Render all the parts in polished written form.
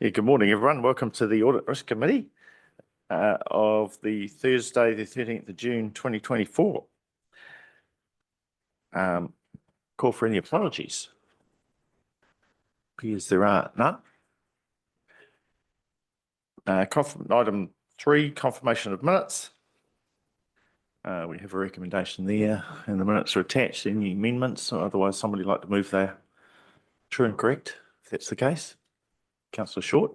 Yeah, good morning, everyone. Welcome to the Audit Risk Committee of the Thursday, the 13th of June, 2024. Call for any apologies. Appears there are none. Item 3, confirmation of minutes. We have a recommendation there, and the minutes are attached. Any amendments, or otherwise somebody like to move there? True and correct, if that's the case. Councillor Short.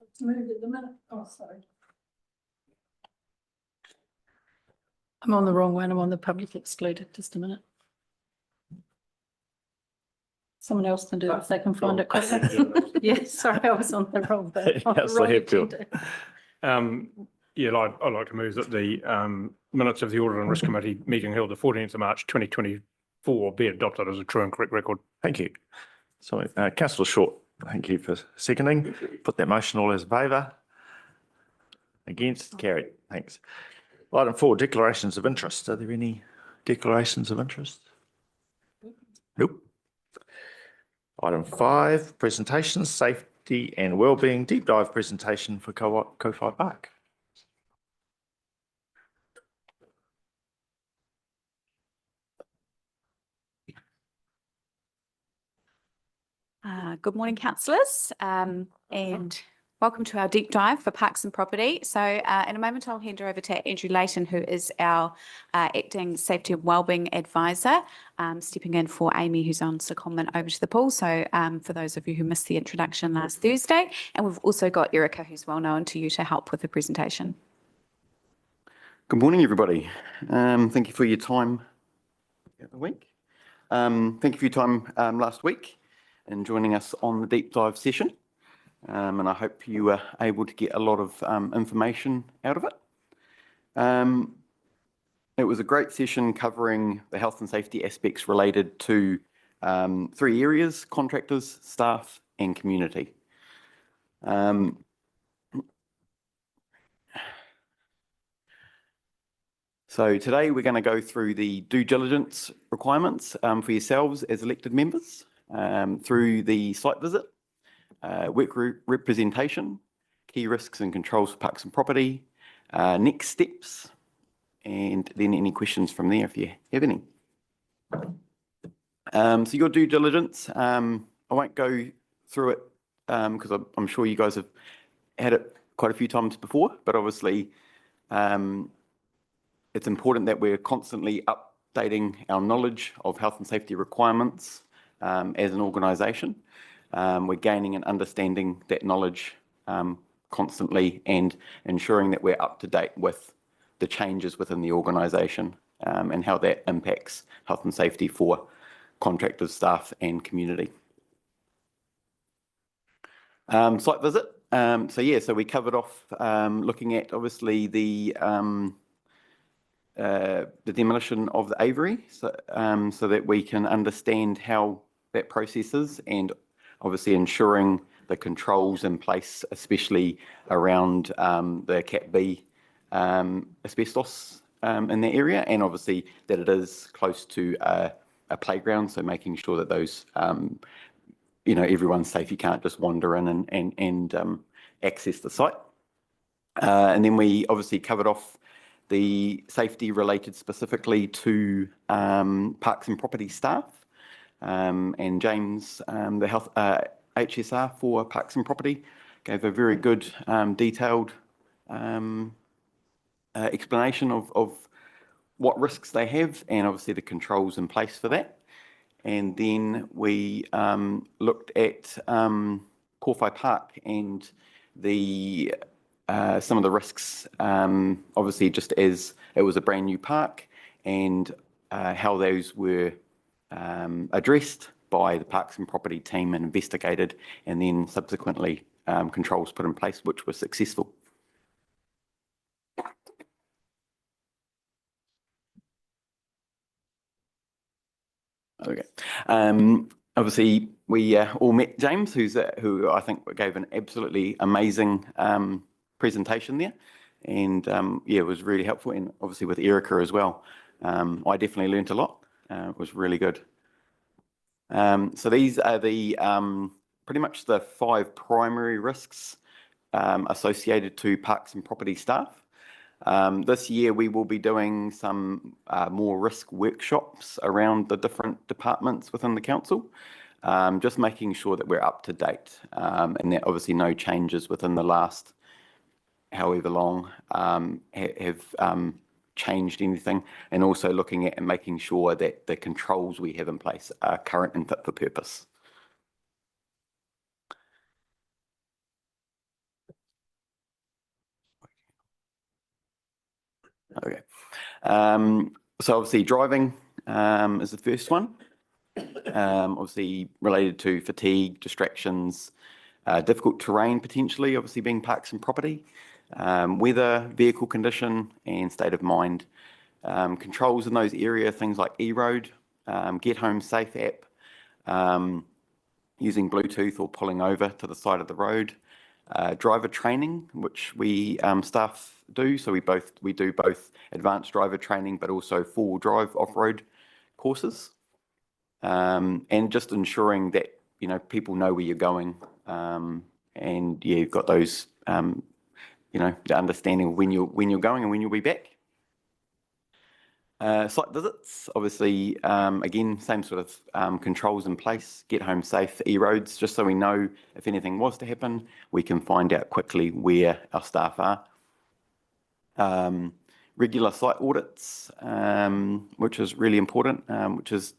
It's moved at the minute. Oh, sorry. I'm on the wrong one. I'm on the public excluded. Just a minute. Someone else can do it if they can find it quicker. Yes, sorry, I was on the wrong bit. Councillor Hatfield. Yeah, I'd like to move that the minutes of the Audit and Risk Committee meeting held the 14th of March 2024 be adopted as a true and correct record. Thank you. So, Councillor Short, thank you for seconding. Put that motion. All those in favour? Against? Carried. Thanks. Item 4, declarations of interest. Are there any declarations of interest? Nope. Item 5, presentations, safety and wellbeing deep dive presentation for Kowhai Park. Good morning, councillors, and welcome to our deep dive for Parks and Property. So in a moment, I'll hand over to Andrew Layton, who is our acting safety and wellbeing advisor, stepping in for Amy, who's on secondment over to the pool. So for those of you who missed the introduction last Thursday, and we've also got Erica, who's well known to you, to help with the presentation. Good morning, everybody. Thank you for your time the week. Thank you for your time last week and joining us on the deep dive session. And I hope you were able to get a lot of information out of it. It was a great session covering the health and safety aspects related to 3 areas: contractors, staff, and community. So today we're going to go through the due diligence requirements for yourselves as elected members, through the site visit, work group representation, key risks and controls for Parks and Property, next steps, and then any questions from there if you have any. So your due diligence, I won't go through it because I'm sure you guys have had it quite a few times before, but obviously it's important that we're constantly updating our knowledge of health and safety requirements as an organisation. We're gaining and understanding that knowledge constantly and ensuring that we're up to date with the changes within the organisation and how that impacts health and safety for contractors, staff and community. Site visit. So we covered off looking at obviously the demolition of the aviary, so that we can understand how that process is, and obviously ensuring the controls in place, especially around the Cat B asbestos in that area, and obviously that it is close to a playground, so making sure that those, everyone's safe. You can't just wander in and access the site. And then we obviously covered off the safety related specifically to Parks and Property staff. And James, the health HSR for Parks and Property, gave a very good detailed explanation of what risks they have and obviously the controls in place for that. And then we looked at Kowhai Park and the some of the risks, obviously just as it was a brand new park, and how those were addressed by the Parks and Property team and investigated, and then subsequently controls put in place which were successful. Okay. Obviously we all met James, who I think gave an absolutely amazing presentation there, and yeah, it was really helpful, and obviously with Erica as well. I definitely learnt a lot. It was really good. So these are the pretty much the 5 primary risks associated to parks and property staff. This year, we will be doing some more risk workshops around the different departments within the council, just making sure that we're up to date, and that obviously no changes within the last however long have changed anything, and also looking at and making sure that the controls we have in place are current and fit for purpose. Okay. So obviously driving is the first one. Obviously related to fatigue, distractions, difficult terrain potentially, obviously being parks and property, weather, vehicle condition, and state of mind. Controls in those areas, things like e-road, Get Home Safe app, using Bluetooth or pulling over to the side of the road. Driver training, which we staff do. So we do both advanced driver training, but also full drive off-road courses. And just ensuring that, you know, people know where you're going. And yeah, you've got those, you know, the understanding of when you're going and when you'll be back. Site visits, obviously, again, same sort of controls in place, Get Home Safe e-roads, just so we know if anything was to happen, we can find out quickly where our staff are. Regular site audits, which is really important, which is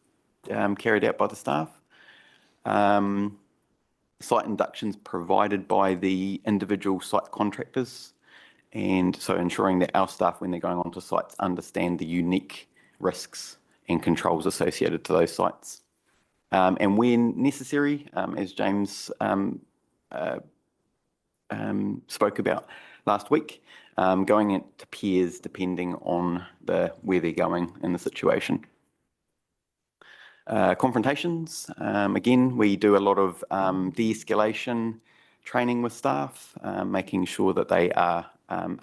carried out by the staff. Site inductions provided by the individual site contractors. And so ensuring that our staff, when they're going onto sites, understand the unique risks and controls associated to those sites. And when necessary, as James spoke about last week, going into peers depending on where they're going in the situation. Confrontations, again, we do a lot of de-escalation training with staff, making sure that they are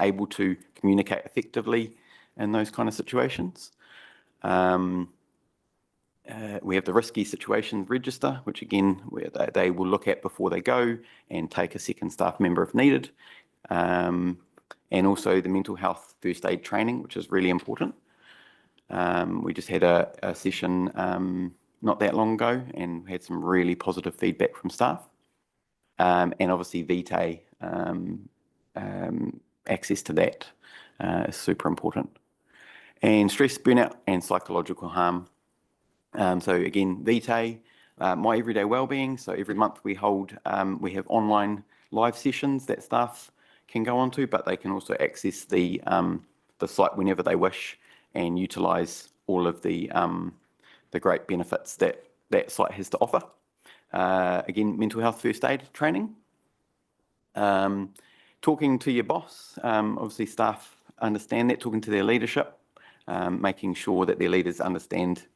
able to communicate effectively in those kind of situations. We have the risky situations register, which again, where they will look at before they go and take a second staff member if needed. And also the mental health first aid training, which is really important. We just had a session not that long ago and had some really positive feedback from staff. And obviously VTE, access to that is super important. And stress, burnout, and psychological harm. So again, VTE, My Everyday Wellbeing. So every month we have online live sessions that staff can go onto, but they can also access the site whenever they wish and utilise all of the great benefits that site has to offer. Again, mental health first aid training. Talking to your boss, obviously staff understand that, talking to their leadership, making sure that their leaders understand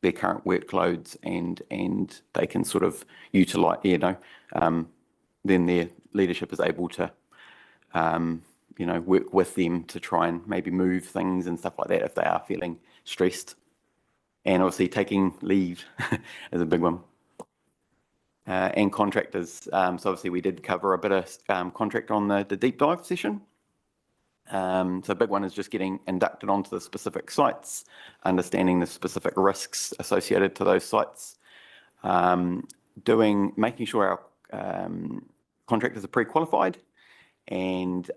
their current workloads and they can sort of utilise, you know, then their leadership is able to, you know, work with them to try and maybe move things and stuff like that if they are feeling stressed. And obviously taking leave is a big one. And contractors. So obviously we did cover a bit of contract on the deep dive session. So a big one is just getting inducted onto the specific sites, understanding the specific risks associated to those sites, making sure our contractors are pre-qualified, and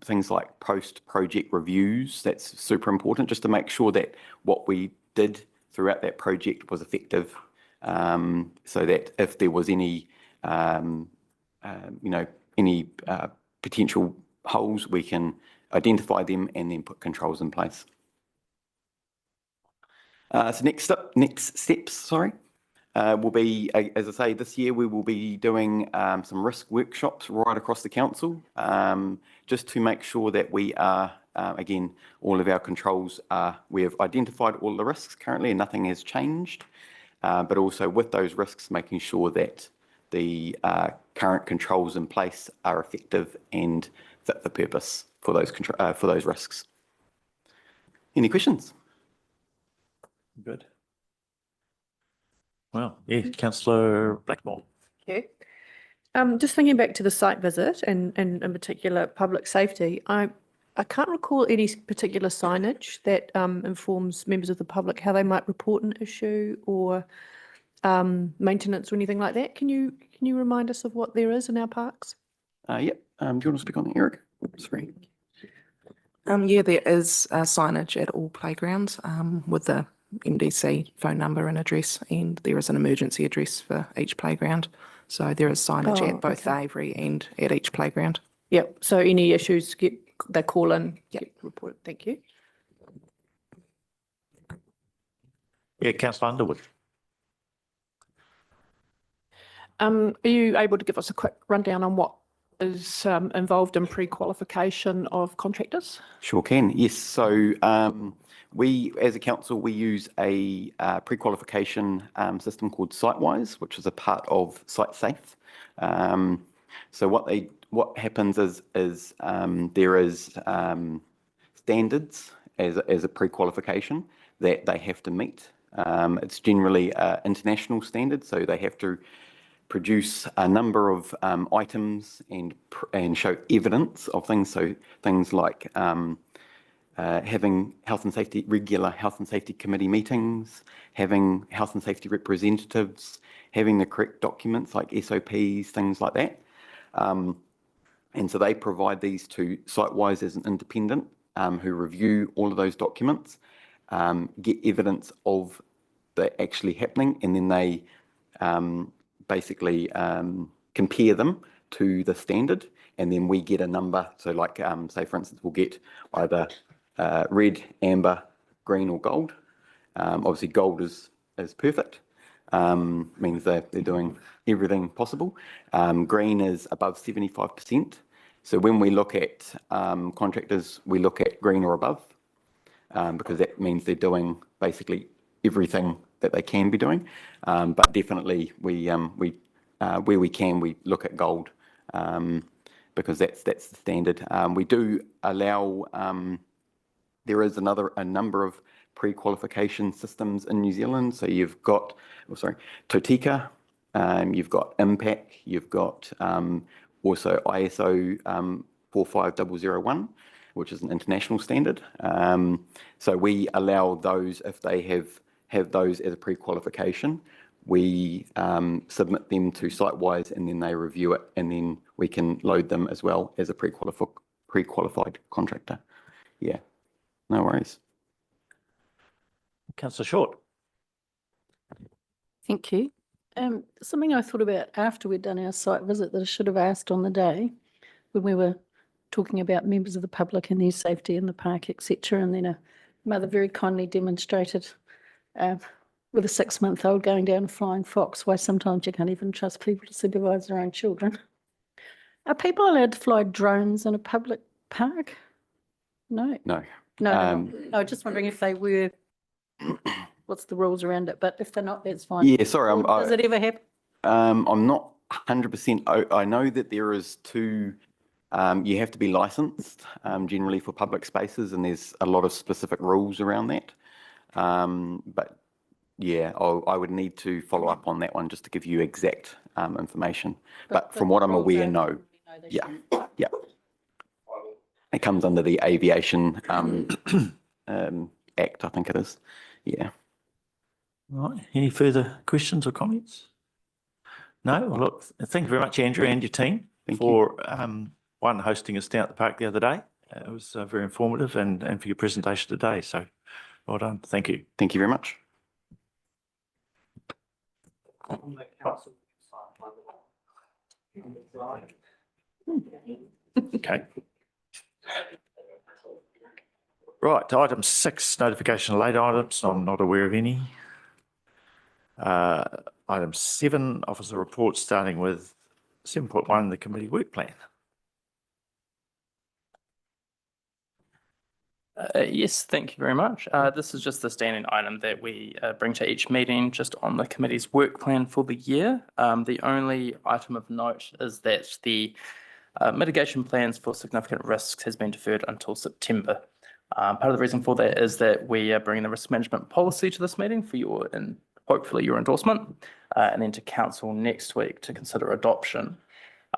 things like post-project reviews. That's super important, just to make sure that what we did throughout that project was effective. So that if there was any, you know, any potential holes, we can identify them and then put controls in place. So next steps, will be, as I say, this year we will be doing some risk workshops right across the council, just to make sure that we are, again, all of our controls we have identified all the risks currently and nothing has changed. But also with those risks, making sure that the current controls in place are effective and fit for purpose for those risks. Any questions? Good. Well, yeah, Councillor Blackmore. you. Just thinking back to the site visit and in particular public safety, I can't recall any particular signage that informs members of the public how they might report an issue or maintenance or anything like that. Can you remind us of what there is in our parks? Yep. Do you want to speak on that, Eric? Sorry. Yeah, there is signage at all playgrounds with the MDC phone number and address, and there is an emergency address for each playground. So there is signage Oh, at both okay. Avery and at each playground. Yep. So any issues they call in, get reported. Thank you. Yeah, councillor Underwood. Are you able to give us a quick rundown on what is involved in pre-qualification of contractors? Sure can, yes. So we, as a council, we use a pre-qualification system called SiteWise, which is a part of SiteSafe. So what happens is there is standards as a pre-qualification that they have to meet. It's generally international standard, so they have to produce a number of items and show evidence of things. So things like having regular health and safety committee meetings, having health and safety representatives, having the correct documents like SOPs, things like that. And so they provide these to SiteWise as an independent who review all of those documents, get evidence of that actually happening, and then they basically compare them to the standard, and then we get a number. So like, say for instance, we'll get either red, amber, green or gold. Obviously gold is perfect, means they're doing everything possible. Green is above 75%. So when we look at contractors, we look at green or above, because that means they're doing basically everything that they can be doing. But definitely we where we can, we look at gold, because that's the standard. We do allow, there is a number of pre-qualification systems in New Zealand. So you've got, Totika, you've got IMPAC, you've got also ISO 45001, which is an international standard. So we allow those, if they have those as a pre-qualification, we submit them to SiteWise and then they review it, and then we can load them as well as a pre-qualified contractor. Yeah, no worries. Councillor Short. Thank you. Something I thought about after we'd done our site visit that I should have asked on the day when we were talking about members of the public and their safety in the park, etc. And then a mother very kindly demonstrated with a 6-month-old going down a flying fox why sometimes you can't even trust people to supervise their own children. Are people allowed to fly drones in a public park? No. No. No, no, just wondering if they were, what's the rules around it, but if they're not, that's fine. Yeah, sorry. Or does it ever happen? I'm not 100%. I know that there is two, you have to be licensed generally for public spaces, and there's a lot of specific rules around that. But yeah, I would need to follow up on that one just to give you exact information. But from what I'm aware, no. Yeah, yeah. It comes under the Aviation Act, I think it is. Yeah. All right. Any further questions or comments? No? Well, look, thank you very much, Andrew, and your team for hosting us down at the park the other day. It was very informative, and for your presentation today. So well done. Thank you. Thank you very much. Okay. Right, item 6, notification of late items. I'm not aware of any. Item 7, officer reports, starting with 7.1, the committee work plan. Yes, thank you very much. This is just the standing item that we bring to each meeting just on the committee's work plan for the year. The only item of note is that the mitigation plans for significant risks has been deferred until September. Part of the reason for that is that we are bringing the risk management policy to this meeting for your input hopefully your endorsement, and then to council next week to consider adoption.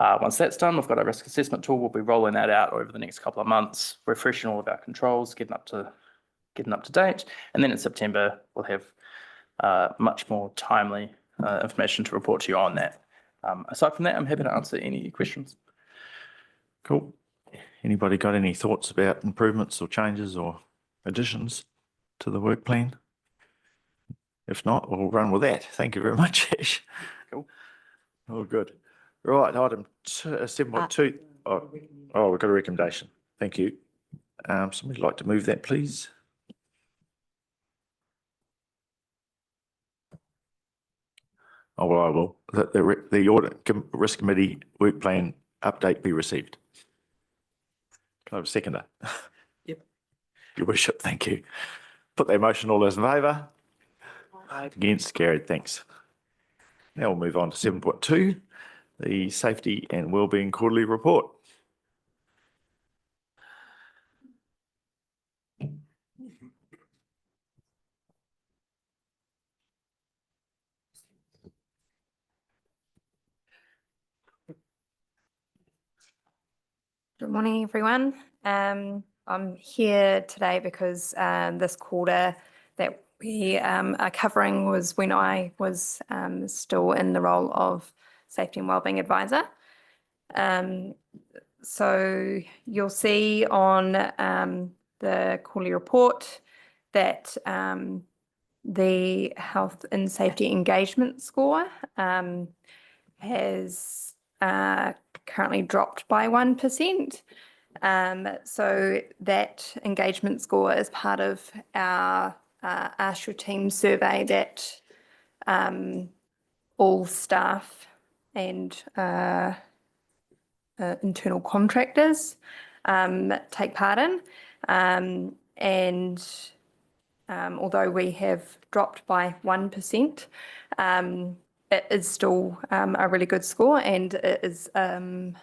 Once that's done, we've got our risk assessment tool. We'll be rolling that out over the next couple of months, refreshing all of our controls, getting up to date. And then in September, we'll have much more timely information to report to you on that. Aside from that, I'm happy to answer any questions. Cool. Anybody got any thoughts about improvements or changes or additions to the work plan? If not, we'll run with that. Thank you very much, Ash. Cool. Oh, good. Right, item 7.2. Oh, we've got a recommendation. Thank you. Somebody'd like to move that, please? Oh, well, I will. That the audit risk committee work plan update be received. Can I have a seconder? Yep. Your worship, thank you. Put that motion, all those in favour? Against, carried, thanks. Now we'll move on to 7.2, the safety and wellbeing quarterly report. Good morning, everyone. I'm here today because this quarter that we are covering was when I was still in the role of Safety and Wellbeing Advisor. So you'll see on the quarterly report that the health and safety engagement score has currently dropped by 1%. So that engagement score is part of our ASHRA team survey that all staff and internal contractors take part in. And although we have dropped by 1%, it is still a really good score, and it is, I'm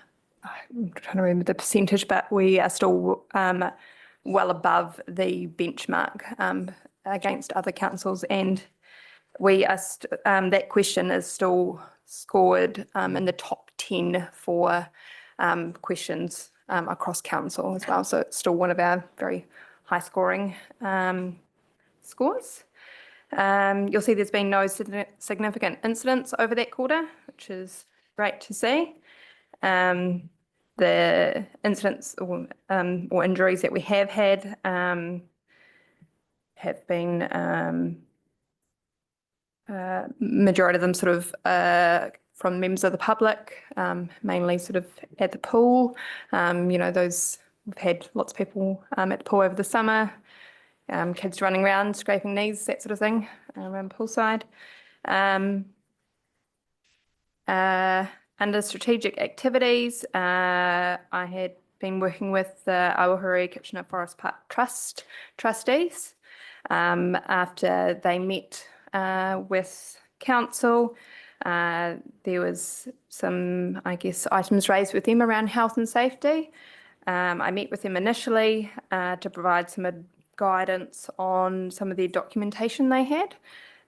trying to remember the percentage, but we are still well above the benchmark against other councils, and we are that question is still scored in the top 10 for questions across council as well. So it's still one of our very high scoring scores. You'll see there's been no significant incidents over that quarter, which is great to see. The incidents or injuries that we have had have been majority of them sort of from members of the public, mainly sort of at the pool. You know, we've had lots of people at the pool over the summer. Kids running around, scraping knees, that sort of thing, around poolside. Under strategic activities, I had been working with the Awahuri Kitchener Forest Park Trust trustees after they met with council. There was some, I guess, items raised with them around health and safety. I met with them initially to provide some guidance on some of the documentation they had.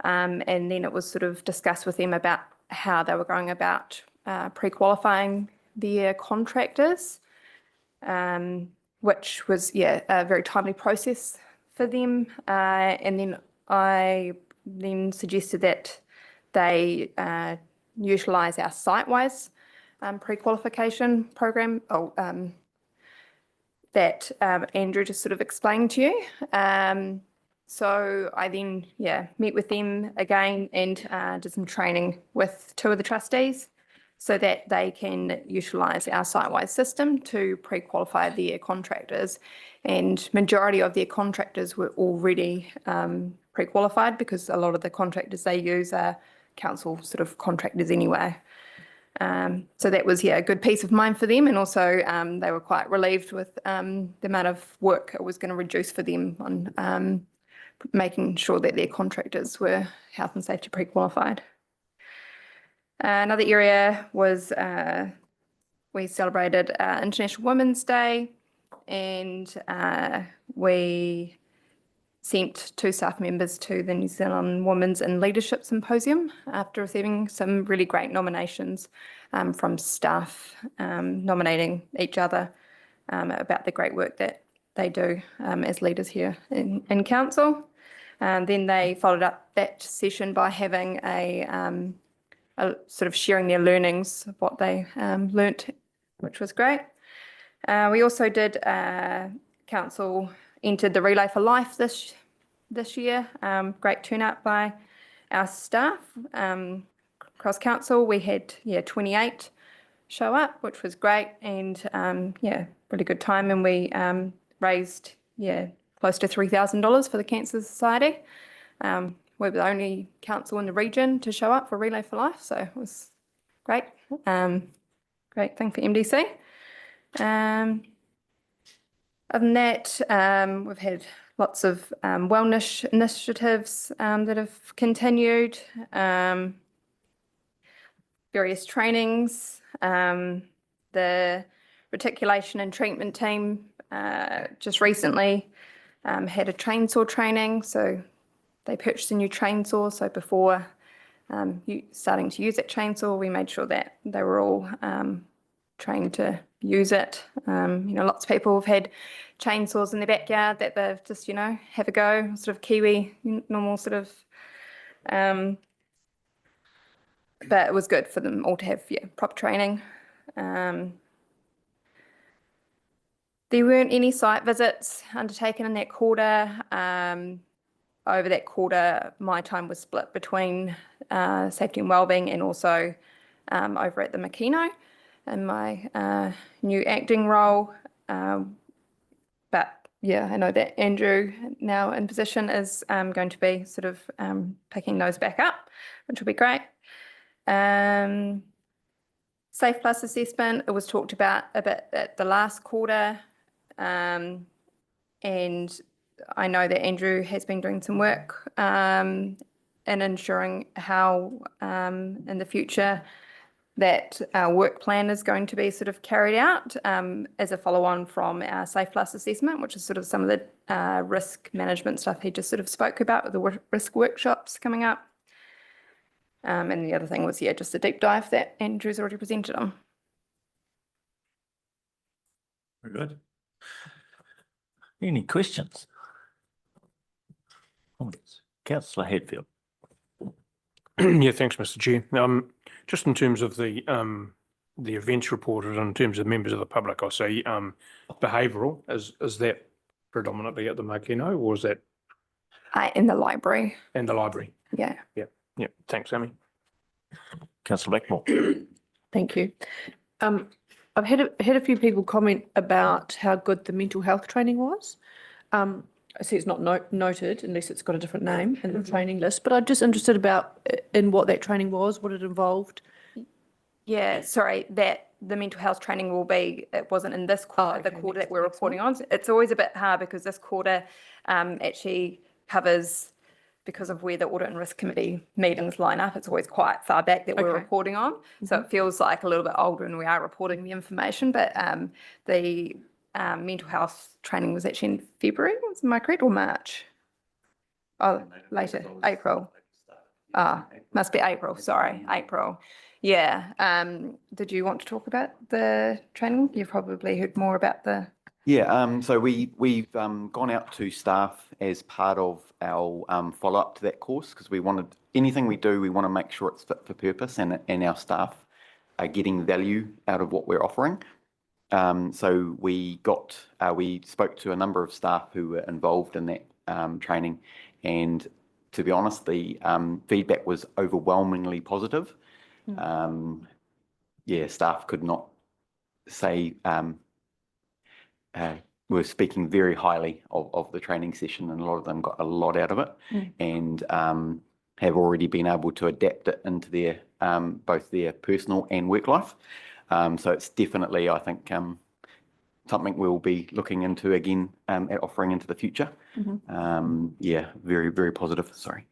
And then it was sort of discussed with them about how they were going about pre-qualifying their contractors, which was, a very timely process for them. And then I suggested that they utilise our site-wise pre-qualification program. That Andrew just sort of explained to you. So I then, met with them again and did some training with two of the trustees so that they can utilise our site-wise system to pre-qualify their contractors. And majority of their contractors were already pre-qualified because a lot of the contractors they use are council sort of contractors anyway. So that was, a good peace of mind for them. And also they were quite relieved with the amount of work it was going to reduce for them on making sure that their contractors were health and safety pre-qualified. Another area was we celebrated International Women's Day, and we sent 2 staff members to the New Zealand Women's in Leadership Symposium after receiving some really great nominations from staff nominating each other about the great work that they do as leaders here in council. Then they followed up that session by having a sort of sharing their learnings of what they learnt, which was great. We also did council entered the Relay for Life this year. Great turnout by our staff across council. We had 28 show up, which was great, and really good time. And we raised close to $3,000 for the Cancer Society. We're the only council in the region to show up for Relay for Life, so it was great. Great thing for MDC. Other than that, we've had lots of wellness initiatives that have continued, various trainings. The reticulation and treatment team just recently had a chainsaw training, so they purchased a new chainsaw. So before starting to use that chainsaw, we made sure that they were all trained to use it. Lots of people have had chainsaws in their backyard that they've just, have a go, sort of Kiwi, normal sort of. But it was good for them all to have proper training. There weren't any site visits undertaken in that quarter. Over that quarter, my time was split between safety and wellbeing and also over at the Makino in my new acting role. But I know that Andrew, now in position, is going to be sort of picking those back up, which will be great. Safe Plus assessment, it was talked about a bit at the last quarter. And I know that Andrew has been doing some work in ensuring how in the future that our work plan is going to be sort of carried out as a follow-on from our Safe Plus assessment, which is sort of some of the risk management stuff he just sort of spoke about with the risk workshops coming up. And the other thing was, just a deep dive that Andrew's already presented on. Very good. Any questions? Comments? Councillor Hadfield. Thanks, Mr. Chair. Just in terms of the events reported, in terms of members of the public, I see behavioural. Is that predominantly at the Makino, or is that In the library. in the library? Yeah. Yeah. Thanks, Amy. Councillor Blackmore. Thank you. I've had a few people comment about how good the mental health training was. I see it's not noted unless it's got a different name in the training list, but I'm just interested about in what that training was, what it involved. Yeah, sorry, that the mental health training will be, it wasn't in this quarter, the quarter that we're reporting on. It's always a bit hard because this quarter actually covers, because of where the Audit and Risk Committee meetings line up, it's always quite far back that we're reporting on. So it feels like a little bit older and we are reporting the information, but the mental health training was actually in February, am I correct, or March? Oh, later, April. Must be April, sorry, April. Yeah. Did you want to talk about the training? You've probably heard more about the... Yeah, so we've gone out to staff as part of our follow-up to that course, because we wanted, anything we do, we want to make sure it's fit for purpose and our staff are getting value out of what we're offering. So we spoke to a number of staff who were involved in that training, and to be honest, the feedback was overwhelmingly positive. Staff could not say, were speaking very highly of the training session, and a lot of them got a lot out of it, and have already been able to adapt it into their both their personal and work life. So it's definitely, I think, something we'll be looking into again at offering into the future. Very, very positive. Sorry.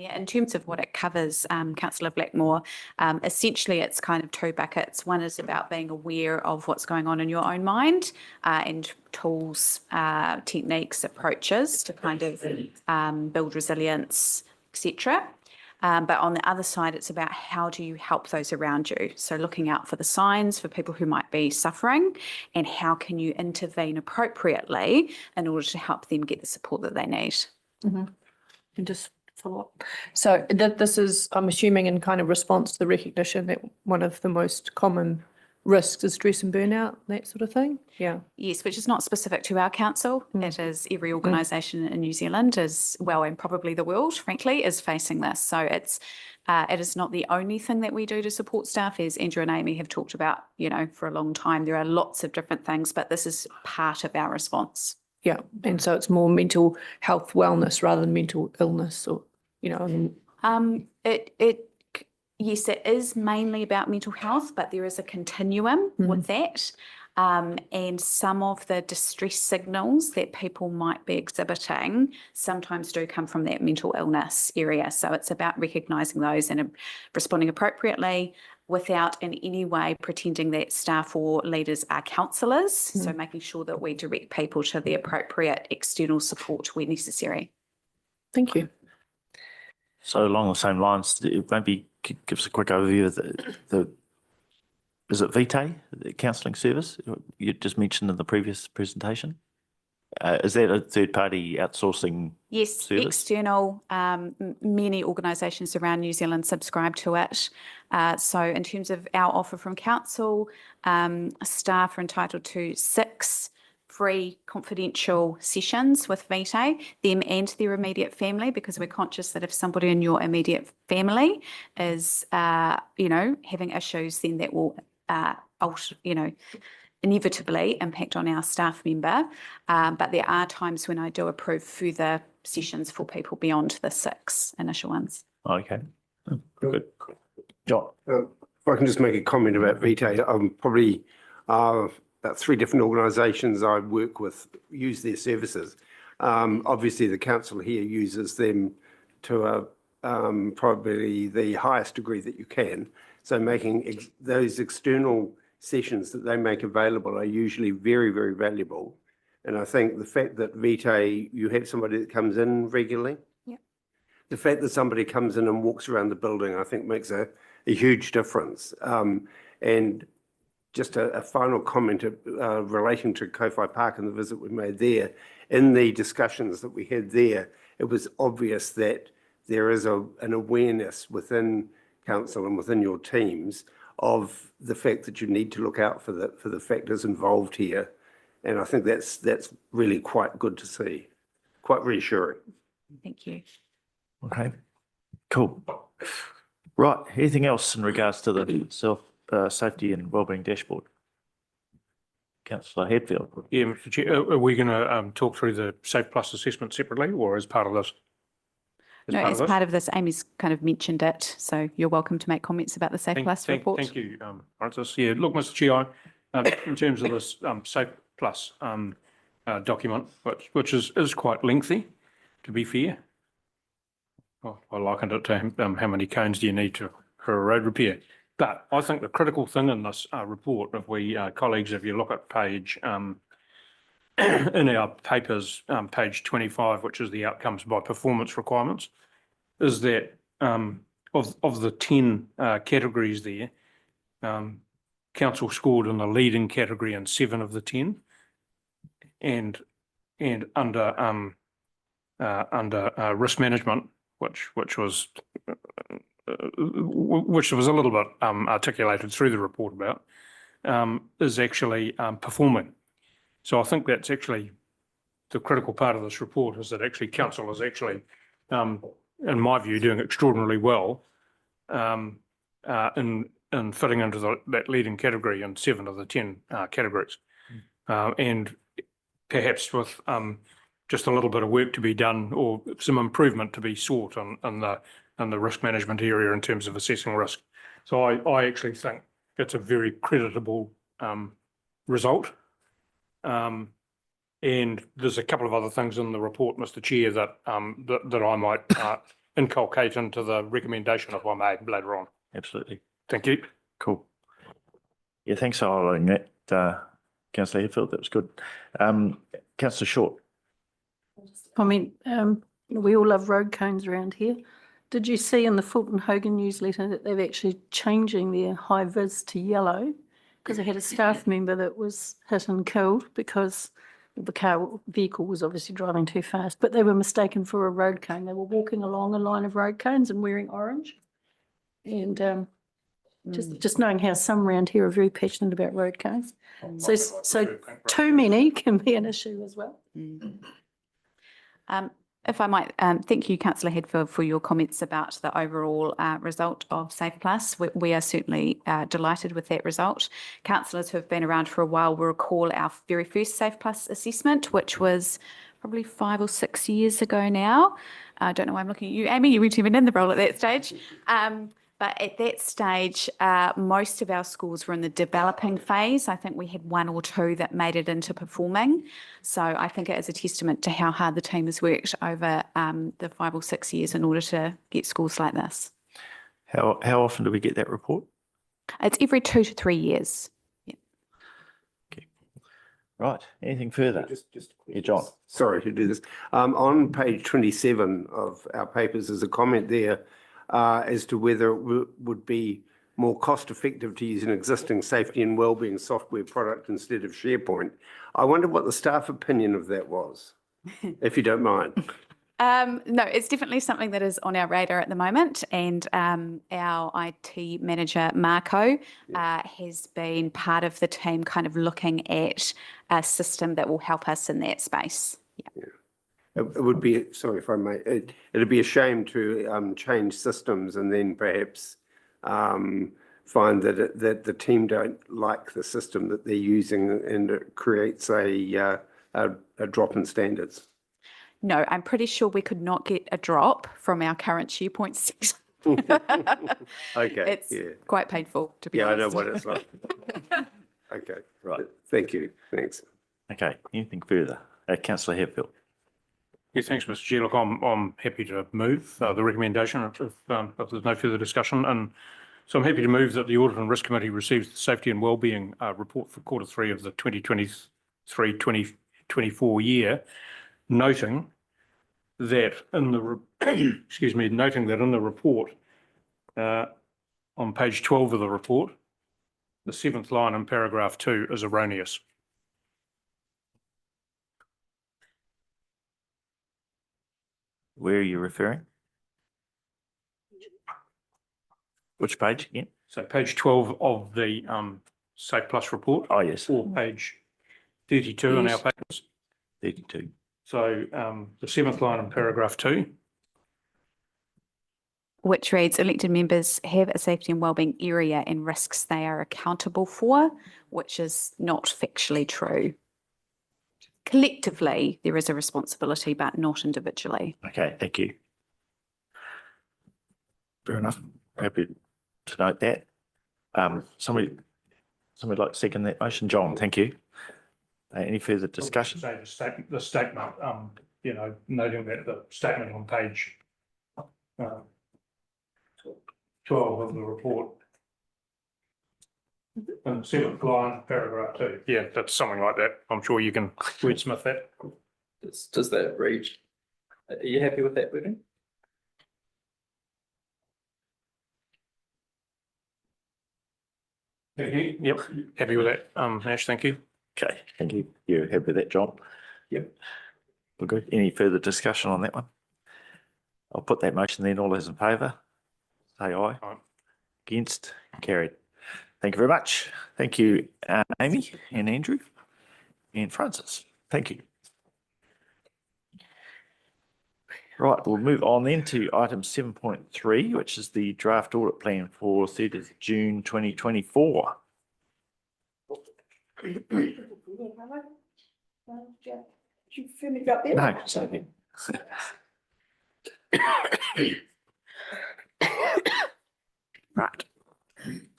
Yeah, in terms of what it covers, Councillor Blackmore, essentially it's kind of two buckets. One is about being aware of what's going on in your own mind and tools, techniques, approaches to kind of build resilience, etc. But on the other side, it's about how do you help those around you? So looking out for the signs for people who might be suffering and how can you intervene appropriately in order to help them get the support that they need. And just follow up. So this is, I'm assuming, in kind of response to the recognition that one of the most common risks is stress and burnout, that sort of thing? Yeah. Yes, which is not specific to our council. It is every organisation in New Zealand as well, and probably the world, frankly, is facing this. So it is not the only thing that we do to support staff, as Andrew and Amy have talked about, for a long time. There are lots of different things, but this is part of our response. Yeah. And so it's more mental health wellness rather than mental illness or, Yes, it is mainly about mental health, but there is a continuum with that. And some of the distress signals that people might be exhibiting sometimes do come from that mental illness area. So it's about recognising those and responding appropriately without in any way pretending that staff or leaders are counsellors. So making sure that we direct people to the appropriate external support where necessary. Thank you. So along the same lines, maybe give us a quick overview of is it Vitae, the counselling service you just mentioned in the previous presentation? Is that a third-party outsourcing Yes, service? external. Many organisations around New Zealand subscribe to it. So in terms of our offer from council, staff are entitled to 6 free confidential sessions with Vitae, them and their immediate family, because we're conscious that if somebody in your immediate family is, having issues, then that will, inevitably impact on our staff member. But there are times when I do approve further sessions for people beyond the 6 initial ones. Okay, good. John? If I can just make a comment about Vitae, probably about 3 different organisations I work with use their services. Obviously, the council here uses them to probably the highest degree that you can. So making those external sessions that they make available are usually very, very valuable. And I think the fact that Vitae, you have somebody that comes in regularly. Yep. The fact that somebody comes in and walks around the building, I think makes a huge difference. And just a final comment relating to Kowhai Park and the visit we made there. In the discussions that we had there, it was obvious that there is an awareness within council and within your teams of the fact that you need to look out for the factors involved here. And I think that's really quite good to see, quite reassuring. Thank you. Okay, cool. Right, anything else in regards to the safety and wellbeing dashboard? Councillor Hadfield? Yeah, Mr Chair, are we going to talk through the Safe Plus assessment separately or as part of this? As part of this, Amy's kind of mentioned it, so you're welcome to make comments about the Safe Plus report. Thank you, Francis. Yeah, look, Mr Chair, in terms of this Safe Plus document, which is quite lengthy, to be fair. I likened it to how many cones do you need for a road repair. But I think the critical thing in this report, if we colleagues, if you look at page in our papers, page 25, which is the outcomes by performance requirements, is that of the 10 categories there, council scored in the leading category in 7 of the 10, and under risk management, which was a little bit articulated through the report about, is actually performing. So I think that's actually the critical part of this report, is that actually council is actually, in my view, doing extraordinarily well in fitting into that leading category in 7 of the 10 categories. And perhaps with just a little bit of work to be done or some improvement to be sought in the risk management area in terms of assessing risk. So I actually think it's a very creditable result. And there's a couple of other things in the report, Mr Chair, that I might inculcate into the recommendation if I may later on. Absolutely. Thank you. Cool. Yeah, thanks for highlighting that, councillor Hickfield. That was good. Councillor Short. I mean, we all love road cones around here. Did you see in the Fulton Hogan newsletter that they're actually changing their high vis to yellow? Because they had a staff member that was hit and killed because the vehicle was obviously driving too fast, but they were mistaken for a road cone. They were walking along a line of road cones and wearing orange. And just knowing how some around here are very passionate about road cones. So too many can be an issue as well. If I might, thank you, Councillor Hedfield, for your comments about the overall result of Safe Plus. We are certainly delighted with that result. Councillors who have been around for a while will recall our very first Safe Plus assessment, which was probably 5 or 6 years ago now. I don't know why I'm looking at you, Amy. You weren't even in the role at that stage. But at that stage, most of our schools were in the developing phase. I think we had 1 or 2 that made it into performing. So I think it is a testament to how hard the team has worked over the 5 or 6 years in order to get schools like this. How often do we get that report? It's every 2 to 3 years. Yeah. Okay. Right. Anything further? Yeah, John. Sorry to do this. On page 27 of our papers, there's a comment there as to whether it would be more cost effective to use an existing safety and wellbeing software product instead of SharePoint. I wonder what the staff opinion of that was, if you don't mind. No, it's definitely something that is on our radar at the moment, and our IT manager, Marco, has been part of the team kind of looking at a system that will help us in that space. Yeah. It would be, sorry if I may, it'd be a shame to change systems and then perhaps find that the team don't like the system that they're using and it creates a drop in standards. No, I'm pretty sure we could not get a drop from our current SharePoint system. Okay. It's quite painful, to be honest. honest. I know what it's like. Okay. Right. Thank you. Thanks. Okay. Anything further? Councillor Hickfield. Yeah, thanks, Mr. Chair. Look, I'm happy to move the recommendation if there's no further discussion. And so I'm happy to move that the Audit and Risk Committee receives the Safety and Wellbeing report for Q3 of the 2023-2024 year, noting that in the report on page 12 of the report, the 7th line in paragraph 2 is erroneous. Where are you referring? Which page again? So page 12 of the Safe Plus report. Oh, yes. Or page 32 in our papers. 32. So the 7th line in paragraph 2. Which reads, elected members have a safety and wellbeing area and risks they are accountable for, which is not factually true. Collectively, there is a responsibility, but not individually. Okay, thank you. Fair enough. Happy to note that. Somebody like to second that motion? John, thank you. Any further discussion? Say the statement, noting that the statement on page 12 of the report. And 7th line, paragraph 2. Yeah, that's something like that. I'm sure you can wordsmith that. Does that read? Are you happy with that wording? Thank you. Yep, happy with that. Ash, thank you. Okay, thank you. You're happy with that, John? Yep. We're good. Any further discussion on that one? I'll put that motion then. All those in favour? Say aye. Aye. Against? Carried. Thank you very much. Thank you, Amy and Andrew and Francis. Thank you. Right, we'll move on then to item 7.3, which is the draft audit plan for 30th of June 2024. No, sorry. Right.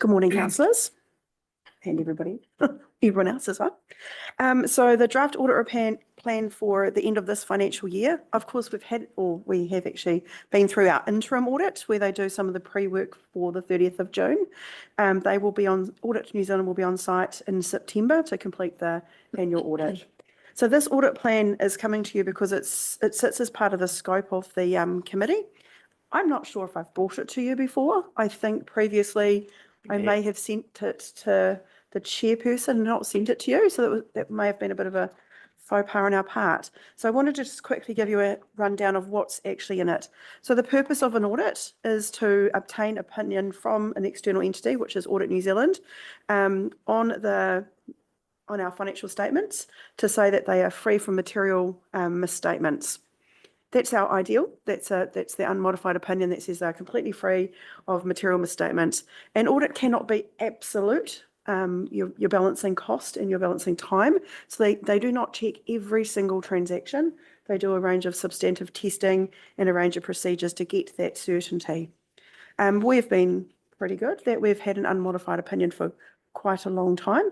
Good morning, councillors and everybody, everyone else as well. So the draft audit plan for the end of this financial year. Of course, we have actually been through our interim audit where they do some of the pre-work for the 30th of June. They will be Audit New Zealand will be on site in September to complete the annual audit. So this audit plan is coming to you because it sits as part of the scope of the committee. I'm not sure if I've brought it to you before. I think previously I may have sent it to the chairperson and not sent it to you. So that may have been a bit of a faux pas on our part. So I wanted to just quickly give you a rundown of what's actually in it. So the purpose of an audit is to obtain opinion from an external entity, which is Audit New Zealand, on our financial statements to say that they are free from material misstatements. That's our ideal. That's the unmodified opinion that says they're completely free of material misstatements. An audit cannot be absolute. You're balancing cost and you're balancing time. So they do not check every single transaction. They do a range of substantive testing and a range of procedures to get that certainty. We've been pretty good that we've had an unmodified opinion for quite a long time.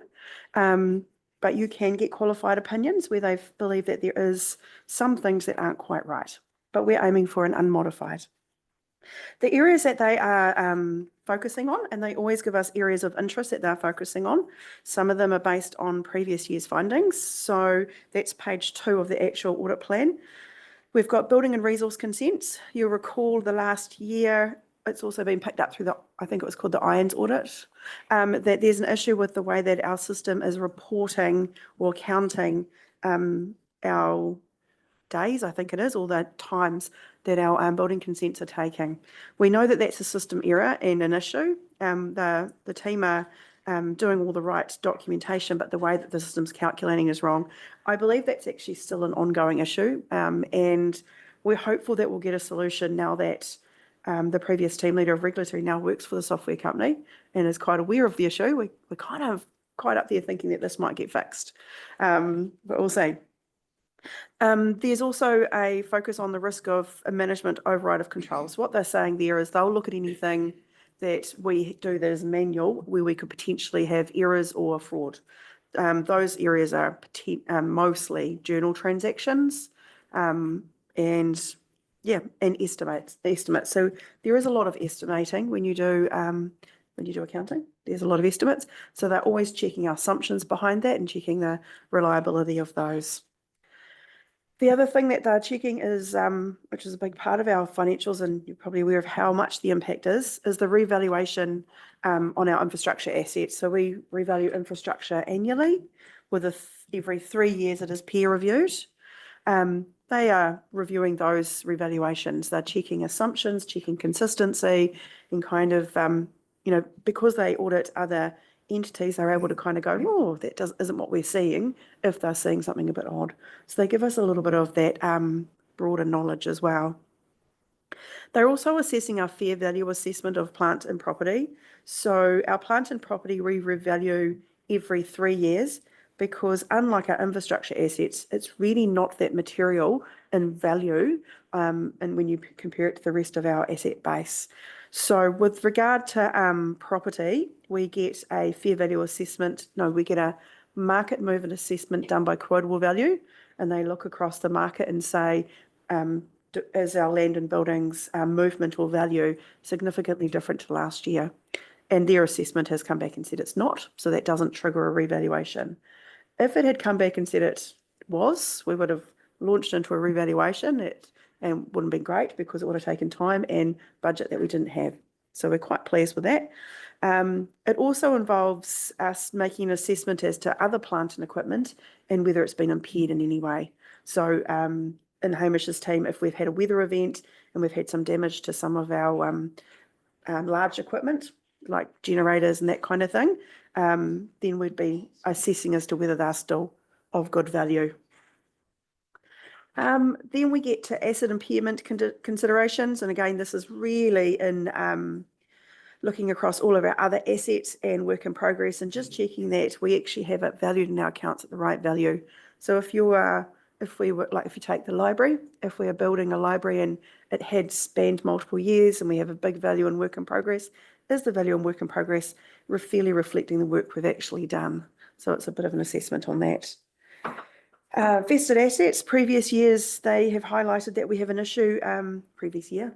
But you can get qualified opinions where they believe that there is some things that aren't quite right, but we're aiming for an unmodified. The areas that they are focusing on, and they always give us areas of interest that they're focusing on. Some of them are based on previous year's findings. So that's page 2 of the actual audit plan. We've got building and resource consents. You'll recall the last year, it's also been picked up through I think it was called the IONS audit, that there's an issue with the way that our system is reporting or counting our days, I think it is, or the times that our building consents are taking. We know that that's a system error and an issue. The team are doing all the right documentation, but the way that the system's calculating is wrong. I believe that's actually still an ongoing issue, and we're hopeful that we'll get a solution now that the previous team leader of regulatory now works for the software company and is quite aware of the issue. We're kind of quite up there thinking that this might get fixed, but we'll see. There's also a focus on the risk of a management override of controls. What they're saying there is they'll look at anything that we do that is manual where we could potentially have errors or fraud. Those areas are mostly journal transactions and estimates. So there is a lot of estimating when you do accounting. There's a lot of estimates. So they're always checking our assumptions behind that and checking the reliability of those. The other thing that they're checking is, which is a big part of our financials, and you're probably aware of how much the impact is the revaluation on our infrastructure assets. So we revalue infrastructure annually every 3 years it is peer reviewed. They are reviewing those revaluations. They're checking assumptions, checking consistency, and kind of, because they audit other entities, they're able to kind of go, oh, that isn't what we're seeing, if they're seeing something a bit odd. So they give us a little bit of that broader knowledge as well. They're also assessing our fair value assessment of plant and property. So our plant and property we revalue every 3 years because unlike our infrastructure assets, it's really not that material in value and when you compare it to the rest of our asset base. So with regard to property, we get a fair value assessment. No, we get a market movement assessment done by quotable value, and they look across the market and say, is our land and buildings movement or value significantly different to last year? And their assessment has come back and said it's not, so that doesn't trigger a revaluation. If it had come back and said it was, we would have launched into a revaluation and wouldn't have been great because it would have taken time and budget that we didn't have. So we're quite pleased with that. It also involves us making an assessment as to other plant and equipment and whether it's been impaired in any way. So in Hamish's team, if we've had a weather event and we've had some damage to some of our large equipment, like generators and that kind of thing, then we'd be assessing as to whether they're still of good value. Then we get to asset impairment considerations. And again, this is really in looking across all of our other assets and work in progress and just checking that we actually have it valued in our accounts at the right value. So if you take the library, if we are building a library and it had spanned multiple years and we have a big value in work in progress, is the value in work in progress fairly reflecting the work we've actually done? So it's a bit of an assessment on that. Vested assets, previous years, they have highlighted that we have an issue,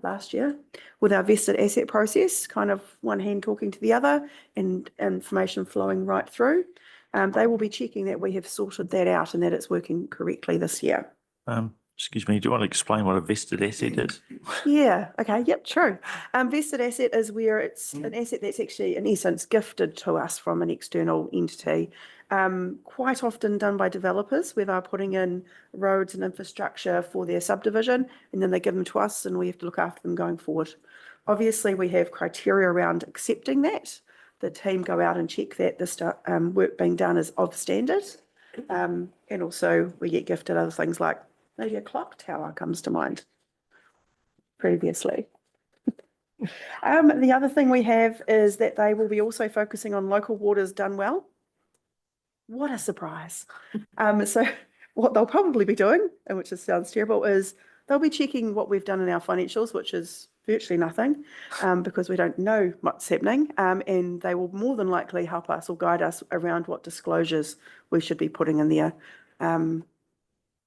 last year, with our vested asset process, kind of one hand talking to the other and information flowing right through. They will be checking that we have sorted that out and that it's working correctly this year. Excuse me, do you want to explain what a vested asset is? Yeah, okay, yep, true. Vested asset is where it's an asset that's actually, in essence, gifted to us from an external entity. Quite often done by developers where they're putting in roads and infrastructure for their subdivision, and then they give them to us and we have to look after them going forward. Obviously, we have criteria around accepting that. The team go out and check that the work being done is of standard. And also we get gifted other things like maybe a clock tower comes to mind previously. The other thing we have is that they will be also focusing on local waters done well. What a surprise. So what they'll probably be doing, and which sounds terrible, is they'll be checking what we've done in our financials, which is virtually nothing, because we don't know what's happening. And they will more than likely help us or guide us around what disclosures we should be putting in there.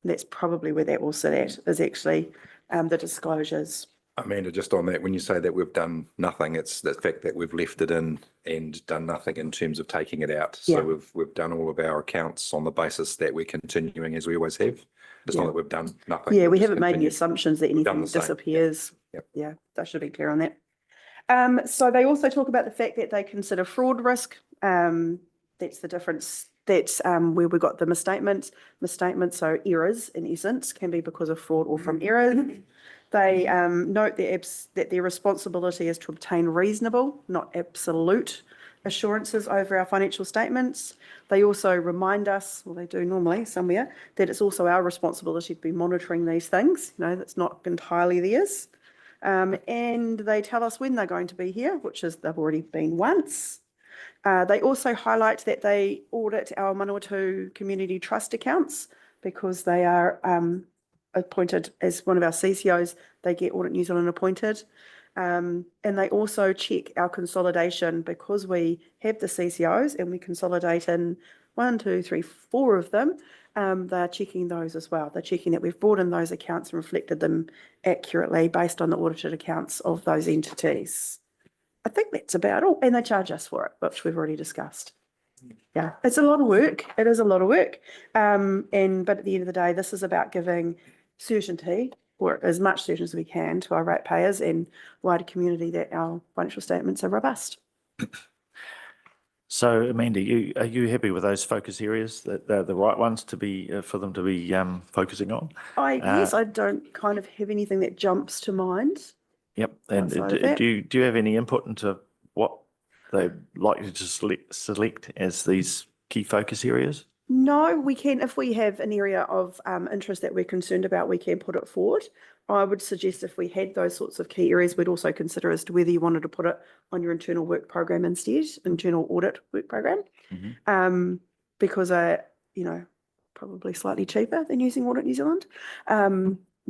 That's probably where that will sit at, is actually the disclosures. Amanda, just on that, when you say that we've done nothing, it's the fact that we've left it in and done nothing in terms of taking it out. Yeah. So we've done all of our accounts on the basis that we're continuing as we always have. It's not that we've done nothing. Yeah, we we've just haven't made any continued. assumptions that We've done anything the same. disappears. Yep. Yeah, that should be clear on that. So they also talk about the fact that they consider fraud risk. That's the difference. That's where we got the misstatements. Misstatements, so errors in essence, can be because of fraud or from errors. They note that their responsibility is to obtain reasonable, not absolute, assurances over our financial statements. They also remind us, well, they do normally somewhere, that it's also our responsibility to be monitoring these things. You know, that's not entirely theirs. And they tell us when they're going to be here, which is they've already been once. They also highlight that they audit our Manawatu Community Trust accounts because they are appointed as one of our CCOs. They get Audit New Zealand appointed. And they also check our consolidation because we have the CCOs and we consolidate in 1, 2, 3, 4 of them. They're checking those as well. They're checking that we've brought in those accounts and reflected them accurately based on the audited accounts of those entities. I think that's about all. And they charge us for it, which we've already discussed. Yeah, it's a lot of work. It is a lot of work. But at the end of the day, this is about giving certainty, or as much certainty as we can, to our ratepayers and wider community that our financial statements are robust. So Amanda, are you happy with those focus areas, that they're the right ones to be, for them to be focusing on? Yes, I don't kind of have anything that jumps to mind. Yep. And outside of that. do you have any input into what they'd like you to select as these key focus areas? No, we can, if we have an area of interest that we're concerned about, we can put it forward. I would suggest if we had those sorts of key areas, we'd also consider as to whether you wanted to put it on your internal work program instead, internal audit work program. Because probably slightly cheaper than using Audit New Zealand.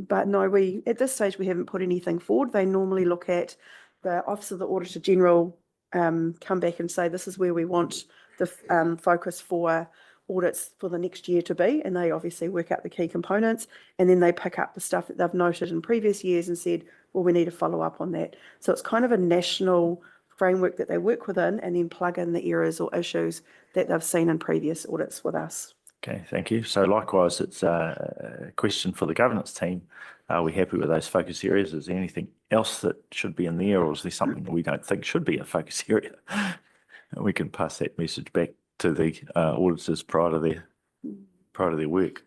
But no, at this stage, we haven't put anything forward. They normally look at the Office of the Auditor General, come back and say, this is where we want the focus for audits for the next year to be. And they obviously work out the key components. And then they pick up the stuff that they've noted in previous years and said, well, we need to follow up on that. So it's kind of a national framework that they work within and then plug in the errors or issues that they've seen in previous audits with us. Okay, thank you. So likewise, it's a question for the governance team. Are we happy with those focus areas? Is there anything else that should be in there, or is there something we don't think should be a focus area? And we can pass that message back to the auditors prior to their work.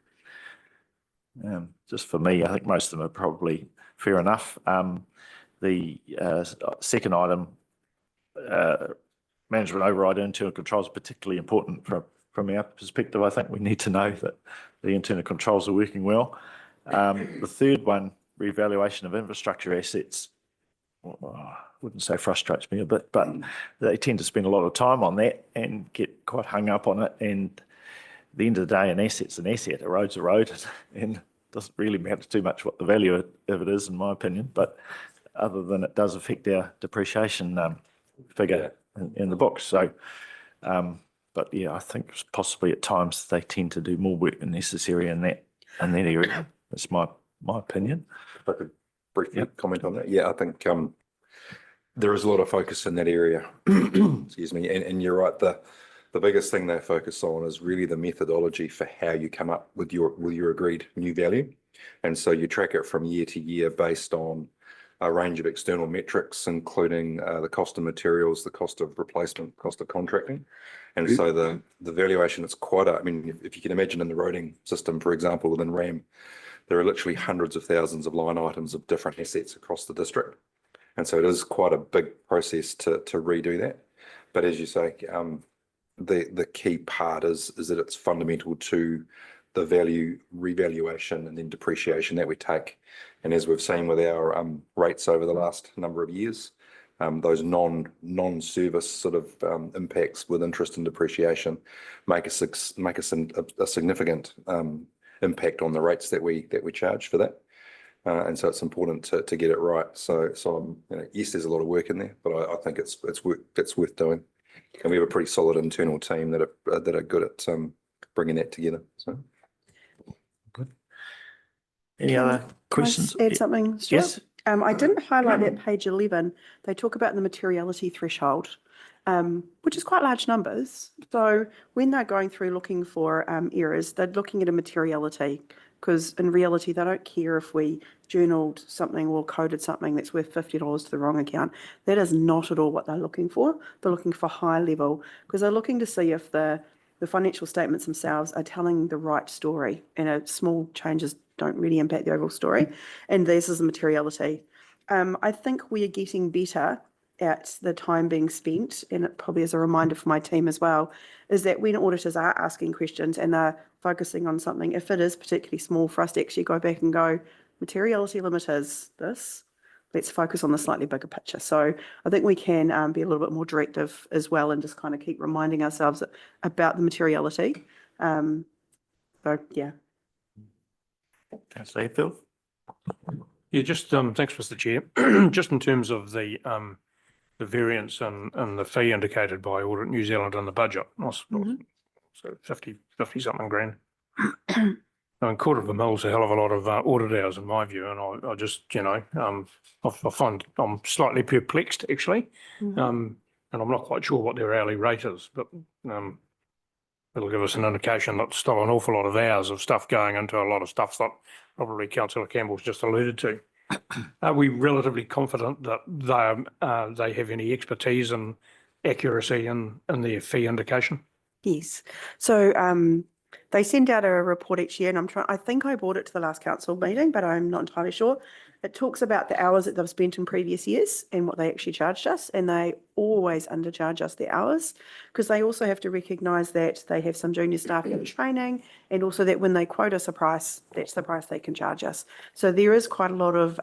Just for me, I think most of them are probably fair enough. The second item, management override internal controls, particularly important from our perspective. I think we need to know that the internal controls are working well. The third one, reevaluation of infrastructure assets, I wouldn't say frustrates me a bit, but they tend to spend a lot of time on that and get quite hung up on it. And at the end of the day, an asset's an asset, a road's a road, and it doesn't really matter too much what the value of it is, in my opinion. But other than it does affect our depreciation figure in the books. So But yeah, I think possibly at times they tend to do more work than necessary in that area. That's my opinion. If I could briefly Yep. comment on that. Yeah, I think there is a lot of focus in that area. Excuse me. And you're right. The biggest thing they focus on is really the methodology for how you come up with your agreed new value. And so you track it from year to year based on a range of external metrics, including the cost of materials, the cost of replacement, cost of contracting. And so the valuation, it's quite I mean, if you can imagine in the roading system, for example, within RAM, there are literally hundreds of thousands of line items of different assets across the district. And so it is quite a big process to redo that. But as you say, the key part is that it's fundamental to the value revaluation and then depreciation that we take. And as we've seen with our rates over the last number of years, those non-service sort of impacts with interest and depreciation make a significant impact on the rates that we charge for that. And so it's important to get it right. So yes, there's a lot of work in there, but I think it's worth doing. And we have a pretty solid internal team that are good at bringing that together. So good. Any other questions? Can I add something, Stuart? Yes. I didn't highlight that page 11. They talk about the materiality threshold, which is quite large numbers. So when they're going through looking for errors, they're looking at a materiality, because in reality, they don't care if we journaled something or coded something that's worth $50 to the wrong account. That is not at all what they're looking for. They're looking for high level, because they're looking to see if the financial statements themselves are telling the right story, and small changes don't really impact the overall story. And this is the materiality. I think we are getting better at the time being spent, and it probably is a reminder for my team as well, is that when auditors are asking questions and they're focusing on something, if it is particularly small, for us to actually go back and go, materiality limit is this, let's focus on the slightly bigger picture. So I think we can be a little bit more directive as well, and just kind of keep reminding ourselves about the materiality. So yeah. Councillor Hayfield? Yeah, just thanks, Mr. Chair. Just in terms of the variance and the fee indicated by Audit New Zealand in the budget, so 50 something grand. I mean, $250,000 a hell of a lot of audit hours in my view, and I just, I find I'm slightly perplexed actually, and I'm not quite sure what their hourly rate is, but it'll give us an indication that still an awful lot of hours of stuff going into a lot of stuff that probably Councillor Campbell's just alluded to. Are we relatively confident that they have any expertise and accuracy in their fee indication? Yes. So they send out a report each year, and I think I brought it to the last council meeting, but I'm not entirely sure. It talks about the hours that they've spent in previous years and what they actually charged us, and they always undercharge us the hours, because they also have to recognise that they have some junior staff in training, and also that when they quote us a price, that's the price they can charge us. So there is quite a lot of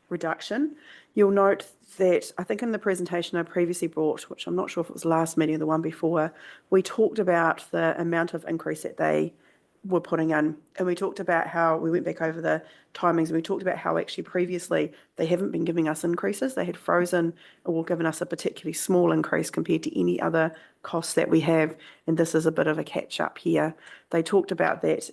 reduction. You'll note that I think in the presentation I previously brought, which I'm not sure if it was the last meeting or the one before, we talked about the amount of increase that they were putting in, and we talked about how we went back over the timings, and we talked about how actually previously they haven't been giving us increases. They had frozen or given us a particularly small increase compared to any other costs that we have, and this is a bit of a catch up here. They talked about that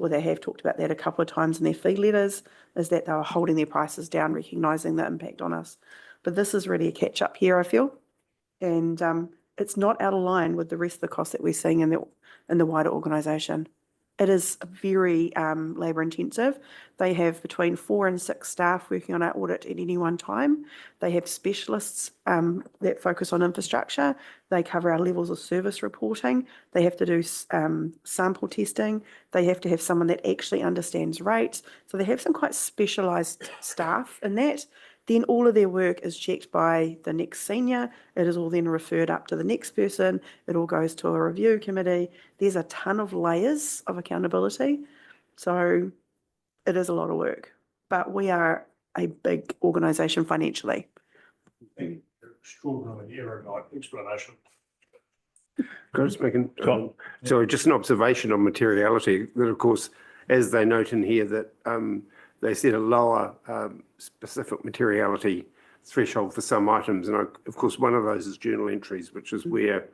they have talked about that a couple of times in their fee letters, is that they were holding their prices down, recognising the impact on us. But this is really a catch up here, I feel, and it's not out of line with the rest of the costs that we're seeing in the wider organisation. It is very labour intensive. They have between 4 and 6 staff working on our audit at any one time. They have specialists that focus on infrastructure. They cover our levels of service reporting. They have to do sample testing. They have to have someone that actually understands rates. So they have some quite specialised staff in that. Then all of their work is checked by the next senior. It is all then referred up to the next person. It all goes to a review committee. There's a ton of layers of accountability. So it is a lot of work. But we are a big organisation financially. Extraordinarily erudite explanation. Can I just make just an observation on materiality, that of course, as they note in here, that they set a lower specific materiality threshold for some items. And of course, one of those is journal entries, which is where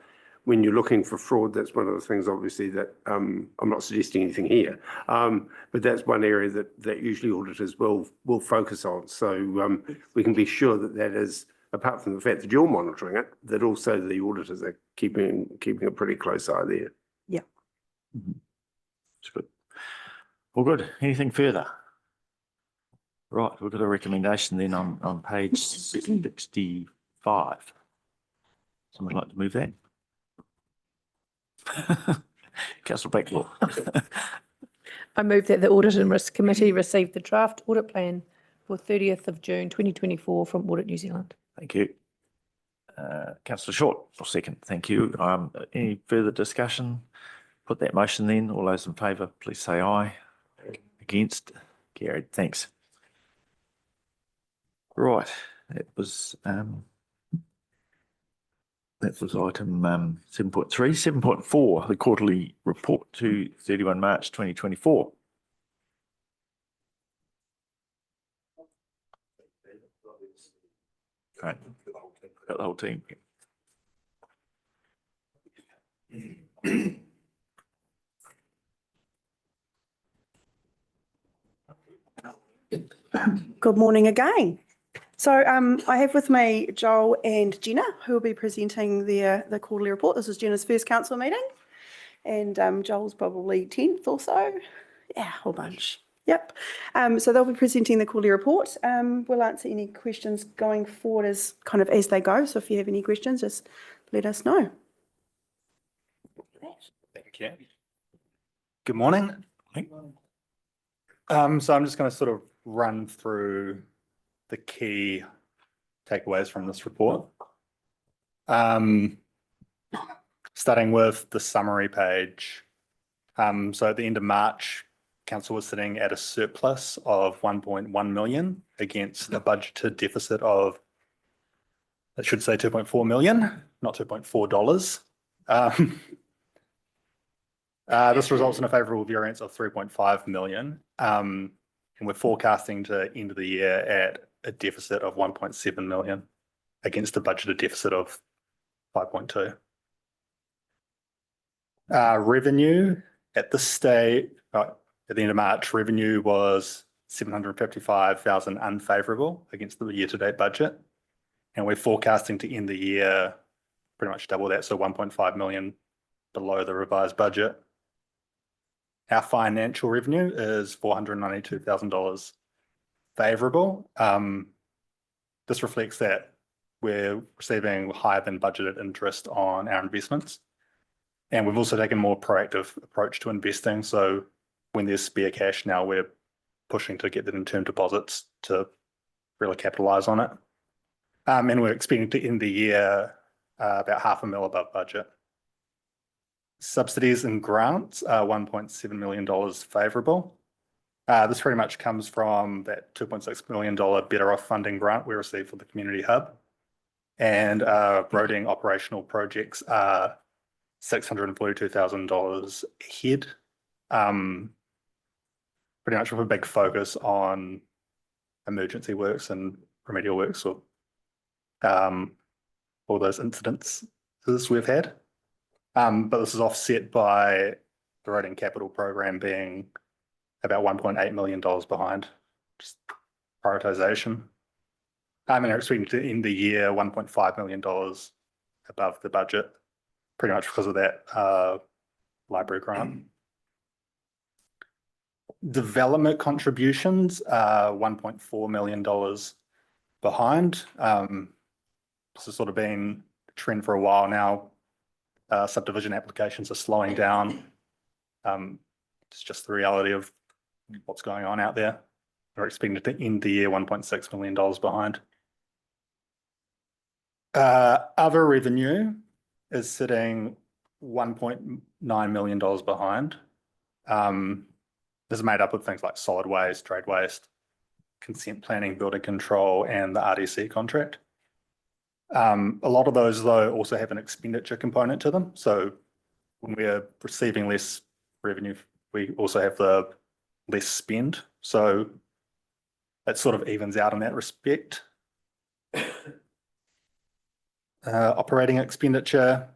when you're looking for fraud, that's one of the things, obviously, that I'm not suggesting anything here, but that's one area that usually auditors will focus on. So we can be sure that that is, apart from the fact that you're monitoring it, that also the auditors are keeping a pretty close eye there. Yeah. That's good. All good. Anything further? Right, we've got a recommendation then on page 65. Someone like to move that? Councillor Blackwell. I move that the Audit and Risk Committee receive the draft audit plan for 30th of June 2024 from Audit New Zealand. Thank you. Councillor Short, for second. Thank you. Any further discussion? Put that motion then. All those in favour, please say aye. Against? Carried. Thanks. Right, that was item 7.3. 7.4, the quarterly report to 31 March 2024. Right, got the whole team. Good morning again. So I have with me Joel and Jenna, who will be presenting the quarterly report. This is Jenna's first council meeting, and Joel's probably 10th or so. Yeah, a whole bunch. Yep. So they'll be presenting the quarterly report. We'll answer any questions going forward as they go. So if you have any questions, just let us know. Thank you. Good morning. So I'm just going to sort of run through the key takeaways from this report. Starting with the summary page. So at the end of March, council was sitting at a surplus of 1.1 million against a budgeted deficit of, I should say 2.4 million, not $2.4. This results in a favourable variance of 3.5 million. And we're forecasting to end of the year at a deficit of 1.7 million against a budgeted deficit of 5.2. Revenue at this stage, at the end of March, revenue was 755,000 unfavourable against the year-to-date budget. And we're forecasting to end the year pretty much double that, so 1.5 million below the revised budget. Our financial revenue is $492,000 favourable. This reflects that we're receiving higher than budgeted interest on our investments. And we've also taken a more proactive approach to investing. So when there's spare cash now, we're pushing to get that in term deposits to really capitalise on it. And we're expecting to end the year about $500,000 above budget. Subsidies and grants are $1.7 million favourable. This pretty much comes from that $2.6 million Better Off funding grant we received for the community hub. And roading operational projects are $642,000 ahead. Pretty much with a big focus on emergency works and remedial works, or all those incidents we've had. But this is offset by the roading capital program being about $1.8 million behind, just prioritisation. And they're expecting to end the year $1.5 million above the budget, pretty much because of that library grant. Development contributions are $1.4 million behind. This has sort of been a trend for a while now. Subdivision applications are slowing down. It's just the reality of what's going on out there. We're expecting to end the year $1.6 million behind. Other revenue is sitting $1.9 million behind. This is made up of things like solid waste, trade waste, consent planning, building control, and the RDC contract. A lot of those, though, also have an expenditure component to them. So when we're receiving less revenue, we also have the less spend. So it sort of evens out in that respect. Operating expenditure,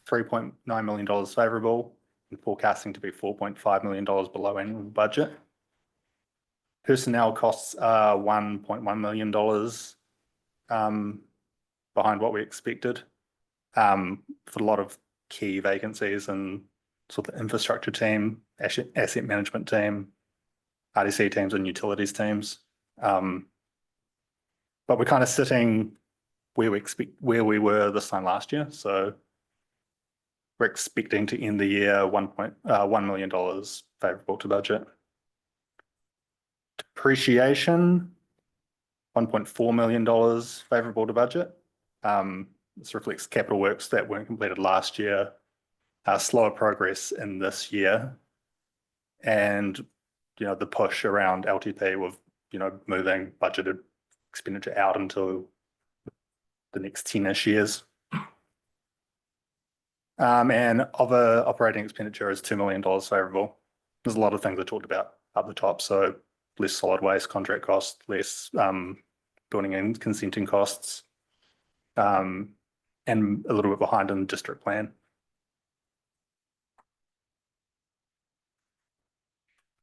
$3.9 million favourable and forecasting to be $4.5 million below annual budget. Personnel costs are $1.1 million behind what we expected for a lot of key vacancies and sort of the infrastructure team, asset management team, RDC teams and utilities teams. But we're kind of sitting where we were this time last year. So we're expecting to end the year $1 million favourable to budget. Depreciation, $1.4 million favourable to budget. This reflects capital works that weren't completed last year, slower progress in this year, and the push around LTP with moving budgeted expenditure out into the next 10-ish years. And other operating expenditure is $2 million favourable. There's a lot of things I talked about up the top, so less solid waste contract costs, less building and consenting costs, and a little bit behind in the district plan.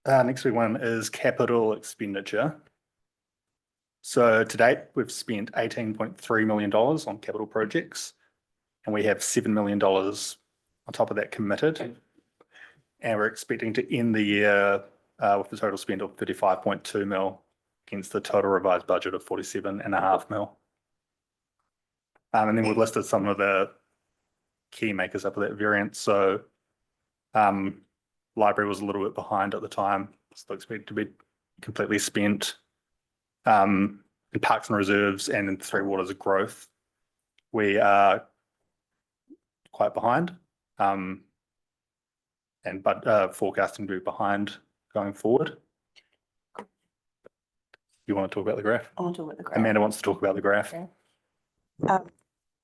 Next big one is capital expenditure. So to date, we've spent $18.3 million on capital projects, and we have $7 million on top of that committed. And we're expecting to end the year with a total spend of $35.2 million against the total revised budget of $47.5 million. And then we've listed some of the key makers up of that variance. So library was a little bit behind at the time, still expected to be completely spent. In Parks and Reserves and in Three Waters of Growth, we are quite behind, and forecasting to be behind going forward. You want to talk about the graph? I want to talk about the graph. Amanda wants to talk about the graph.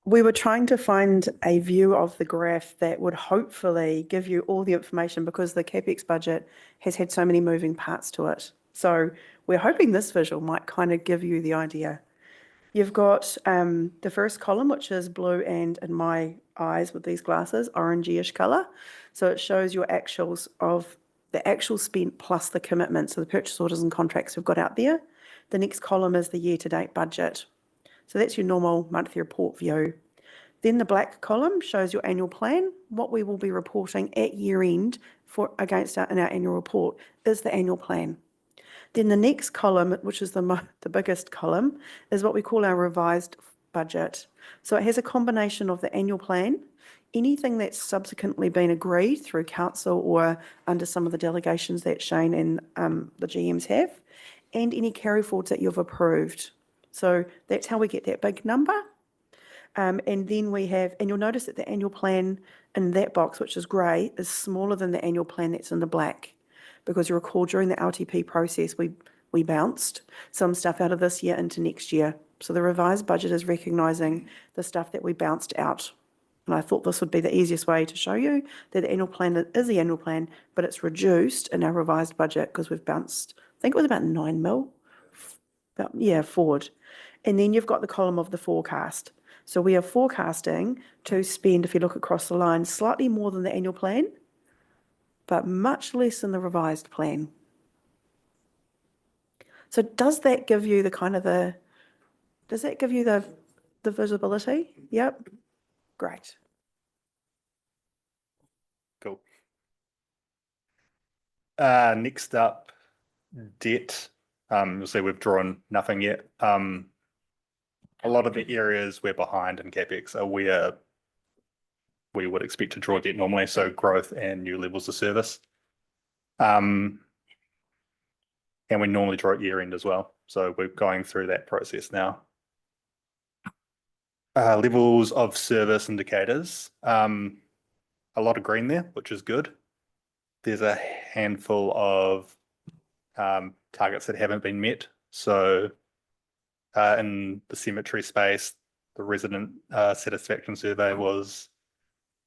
We were trying to find a view of the graph that would hopefully give you all the information because the CapEx budget has had so many moving parts to it. So we're hoping this visual might kind of give you the idea. You've got the first column, which is blue and, in my eyes with these glasses, orangey-ish colour. So it shows your actuals of the actual spent plus the commitment, so the purchase orders and contracts we've got out there. The next column is the year-to-date budget. So that's your normal monthly report view. Then the black column shows your annual plan. What we will be reporting at year end in our annual report is the annual plan. Then the next column, which is the biggest column, is what we call our revised budget. So it has a combination of the annual plan, anything that's subsequently been agreed through council or under some of the delegations that Shane and the GMs have, and any carry forwards that you've approved. So that's how we get that big number. And then we have, and you'll notice that the annual plan in that box, which is grey, is smaller than the annual plan that's in the black. Because you recall during the LTP process, we bounced some stuff out of this year into next year. So the revised budget is recognising the stuff that we bounced out. And I thought this would be the easiest way to show you that the annual plan is the annual plan, but it's reduced in our revised budget because we've bounced, I think it was about 9 mil, forward. And then you've got the column of the forecast. So we are forecasting to spend, if you look across the line, slightly more than the annual plan, but much less than the revised plan. So does that give you the the visibility? Yep. Great. Cool. Next up, debt. You'll see we've drawn nothing yet. A lot of the areas we're behind in CapEx are where we would expect to draw debt normally, so growth and new levels of service. And we normally draw at year end as well. So we're going through that process now. Levels of service indicators. A lot of green there, which is good. There's a handful of targets that haven't been met. So in the cemetery space, the resident satisfaction survey was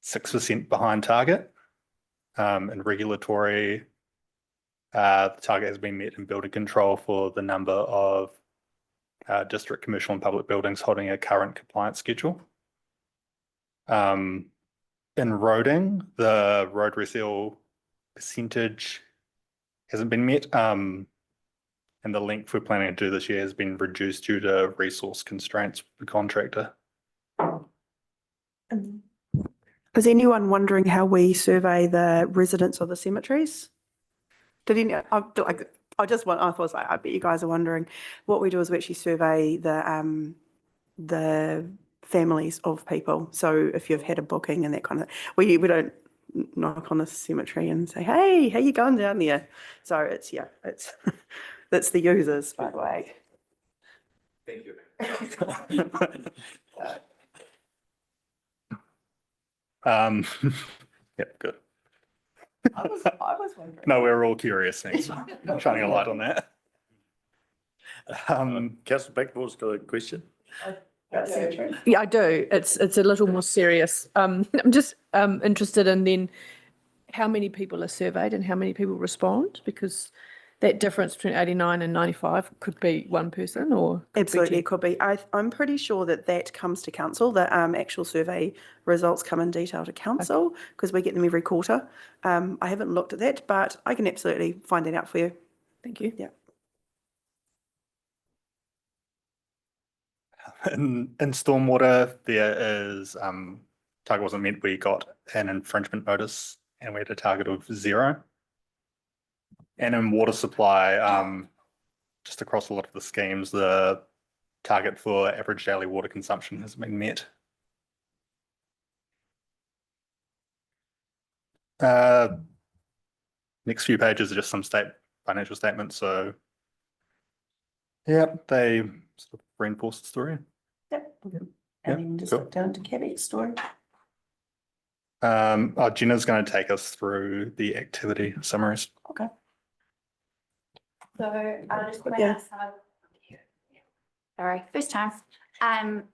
6% behind target. In regulatory, the target has been met in building control for the number of district, commercial and public buildings holding a current compliance schedule. in roading, the road reseal percentage hasn't been met. And the length we're planning to do this year has been reduced due to resource constraints with the contractor. Is anyone wondering how we survey the residents of the cemeteries? Did any, I thought, I bet you guys are wondering. What we do is we actually survey the families of people. So if you've had a booking and that kind of, we don't knock on the cemetery and say, hey, how you going down there? So it's, that's the users, by the way. Thank you. Yep, good. I was wondering. No, we're all curious. Thanks for shining a light on that. Councillor Blackboard's got a question. Yeah, I do. It's a little more serious. I'm just interested in then how many people are surveyed and how many people respond, because that difference between 89 and 95 could be one person or could be Absolutely, 10. it could be. I'm pretty sure that comes to council. The actual survey results come in detail to council because we get them every quarter. I haven't looked at that, but I can absolutely find that out for you. Thank you. Yeah. In stormwater, there is target wasn't met. We got an infringement notice and we had a target of 0. And in water supply, just across a lot of the schemes, the target for average daily water consumption has been met. Next few pages are just some financial statements. So, yeah, they sort of reinforce the story. Yep. Yeah, And then just cool. look down to Kevin's story. Jenna's going to take us through the activity summaries. Okay. So I'll just point Yeah. out some of, sorry, first time.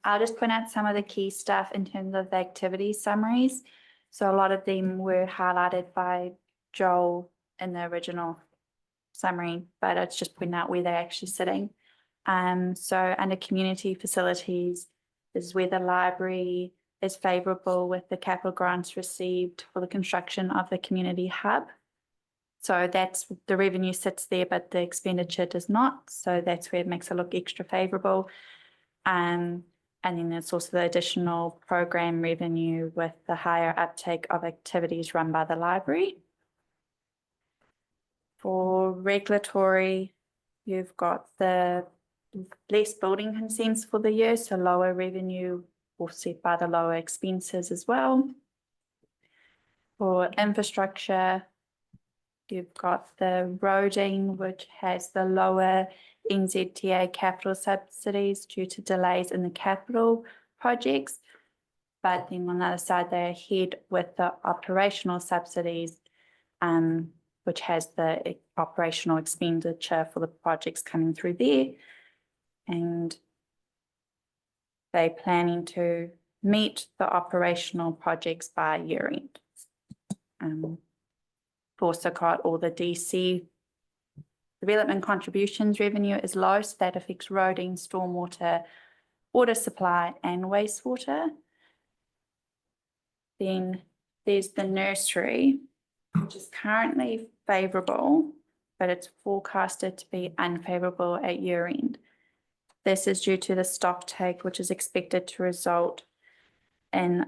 I'll just point out some of the key stuff in terms of the activity summaries. So a lot of them were highlighted by Joel in the original summary, but it's just pointing out where they're actually sitting. So under community facilities, this is where the library is favourable with the capital grants received for the construction of the community hub. So that's the revenue sits there, but the expenditure does not. So that's where it makes it look extra favourable. And then there's also the additional program revenue with the higher uptake of activities run by the library. For regulatory, you've got the less building consents for the year, so lower revenue offset by the lower expenses as well. For infrastructure, you've got the roading, which has the lower NZTA capital subsidies due to delays in the capital projects. But then on the other side, they're ahead with the operational subsidies, which has the operational expenditure for the projects coming through there. And they're planning to meet the operational projects by year end. We've also got all the DC development contributions revenue is low, so that affects roading, stormwater, water supply and wastewater. Then there's the nursery, which is currently favourable, but it's forecasted to be unfavourable at year end. This is due to the stock take, which is expected to result in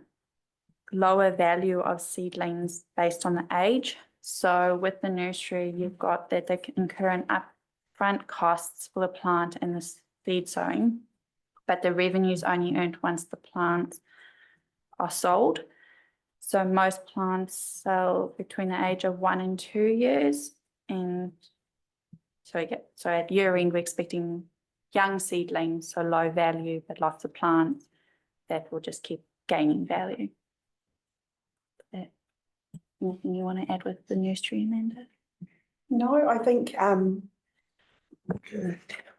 lower value of seedlings based on the age. So with the nursery, you've got that they incur an upfront costs for the plant and the seed sowing, but the revenue is only earned once the plants are sold. So most plants sell between the age of 1 and 2 years. And so at year end, we're expecting young seedlings, so low value, but lots of plants that will just keep gaining value. Anything you want to add with the nursery, Amanda? No, I think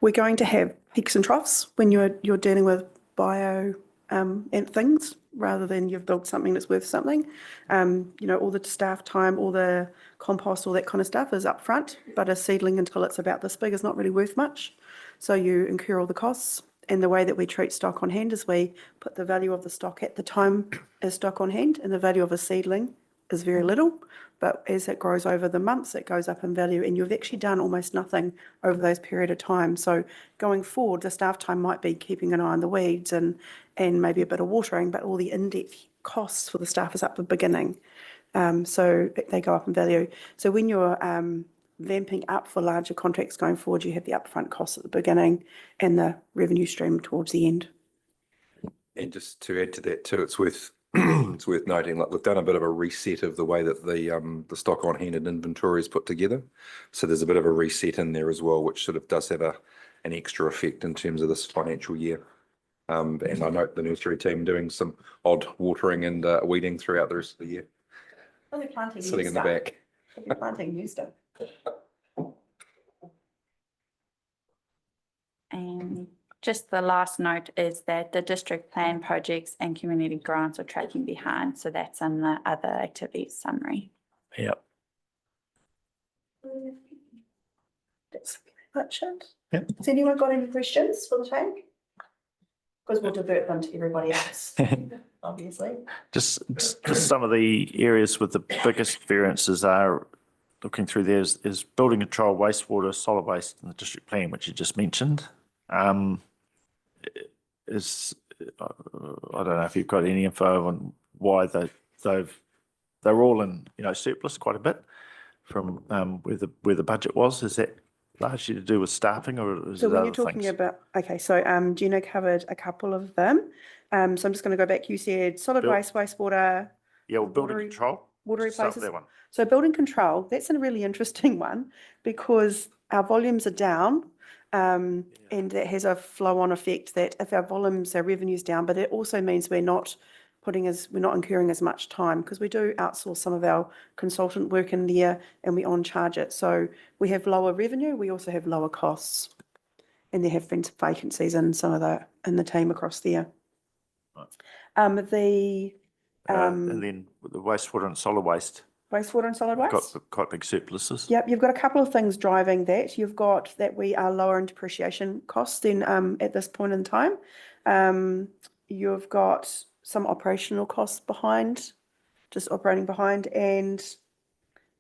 we're going to have peaks and troughs when you're dealing with bio and things, rather than you've built something that's worth something. All the staff time, all the compost, all that kind of stuff is up front, but a seedling until it's about this big is not really worth much. So you incur all the costs And the way that we treat stock on hand is we put the value of the stock at the time as stock on hand, and the value of a seedling is very little. But as it grows over the months, it goes up in value, and you've actually done almost nothing over those period of time. So going forward, the staff time might be keeping an eye on the weeds and maybe a bit of watering, but all the in-depth costs for the staff is at the beginning. So they go up in value. So when you're vamping up for larger contracts going forward, you have the upfront costs at the beginning and the revenue stream towards the end. And just to add to that too, it's worth it's worth noting, like we've done a bit of a reset of the way that the stock on hand and inventory is put together. So there's a bit of a reset in there as well, which sort of does have an extra effect in terms of this financial year. And I note the nursery team doing some odd watering and weeding throughout the rest of the year. Oh, they're planting Sitting in the back. They're planting new stuff. And just the last note is that the district plan projects and community grants are tracking behind. So that's in the other activities summary. Yep. That's pretty much it. Yep. Has anyone got any questions for the team? Because we'll divert them to everybody else, obviously. Just some of the areas with the biggest variances are looking through there is building control, wastewater, solid waste, and the district plan, which you just mentioned. I don't know if you've got any info on why they're all in surplus quite a bit from where the budget was. Is that largely to do with staffing, or is So it when other you're talking things? about, okay, so Gina covered a couple of them. So I'm just going to go back. You said solid Bill- waste, wastewater. Yeah, well, building watery- control. watery Start with places. that one. So building control, that's a really interesting one because our volumes are down. And that has a flow-on effect that if our revenue's down, but it also means we're not incurring as much time because we do outsource some of our consultant work in there and we on-charge it. So we have lower revenue, we also have lower costs. And there have been some vacancies in some of the team across there. Right. The And then with the wastewater and solid waste, wastewater and solid waste. got quite big surpluses. Yep, you've got a couple of things driving that. You've got that we are lower in depreciation costs than at this point in time. You've got some operational costs behind, just operating behind. And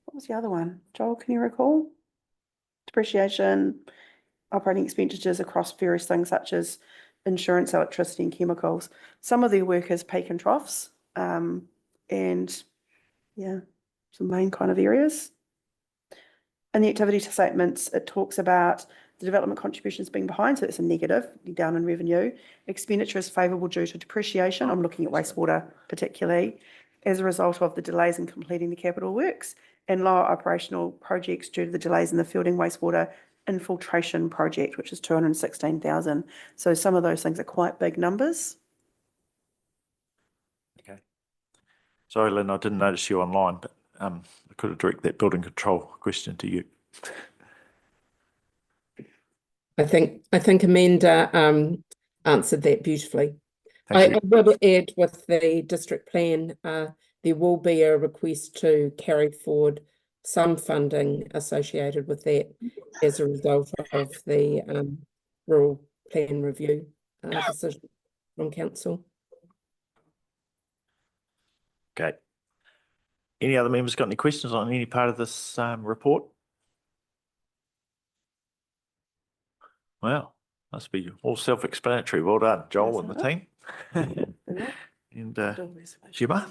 what was the other one? Joel, can you recall? Depreciation, operating expenditures across various things such as insurance, electricity and chemicals. Some of the work is peak and troughs. And yeah, some main kind of areas. In the activity statements, it talks about the development contributions being behind, so it's a negative, down in revenue. Expenditure is favourable due to depreciation. I'm looking at wastewater particularly, as a result of the delays in completing the capital works and lower operational projects due to the delays in the Fielding wastewater infiltration project, which is 216,000. So some of those things are quite big numbers. Okay. Sorry, Lynn, I didn't notice you online, but I could have directed that building control question to you. I think Amanda answered that beautifully. Thank I you. would add with the district plan, there will be a request to carry forward some funding associated with that as a result of the rural plan review decision from council. Okay. Any other members got any questions on any part of this report? Wow, must be all self-explanatory. Well done, Joel and the team. And Gemma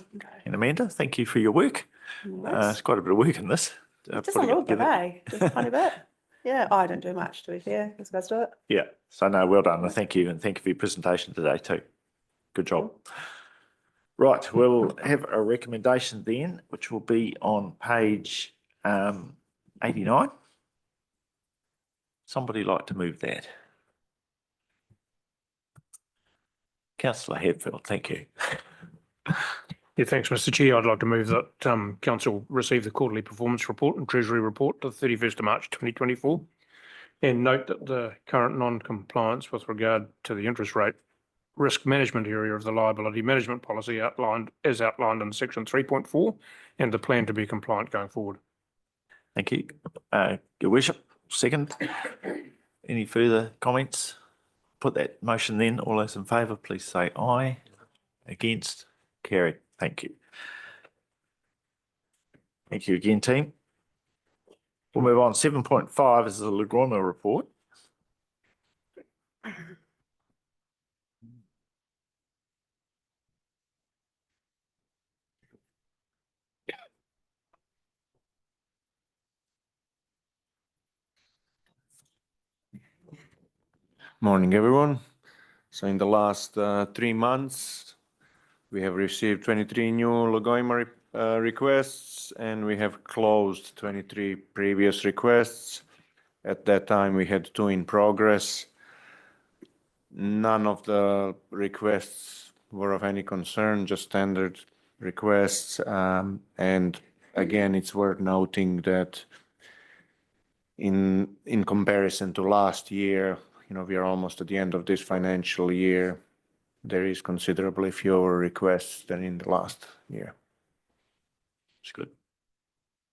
and Amanda, thank you for your work. It's quite a bit of work in this. Just a putting it little bit, together. eh? Just a tiny bit. Yeah, I don't do much, to be fair. These guys do it. Yeah, so no, well done, and thank you for your presentation today too. Good job. Right, we'll have a recommendation then, which will be on page 89. Somebody like to move that? Councillor Hadfield, thank you. Yeah, thanks, Mr. Chair. I'd like to move that council receive the quarterly performance report and treasury report to the 31st of March 2024 and note that the current non-compliance with regard to the interest rate risk management area of the liability management policy outlined in section 3.4 and the plan to be compliant going forward. Thank you. Your worship, second. Any further comments? put that motion then. All those in favour, please say aye. Against? Carried. Thank you. Thank you again, team. We'll move on. 7.5 is the Lagoima report. Morning, everyone. So in the last 3 months, we have received 23 new Lagoima requests, and we have closed 23 previous requests. At that time, we had 2 in progress. None of the requests were of any concern, just standard requests. And again, it's worth noting that in comparison to last year, we are almost at the end of this financial year. There is considerably fewer requests than in the last year. It's good.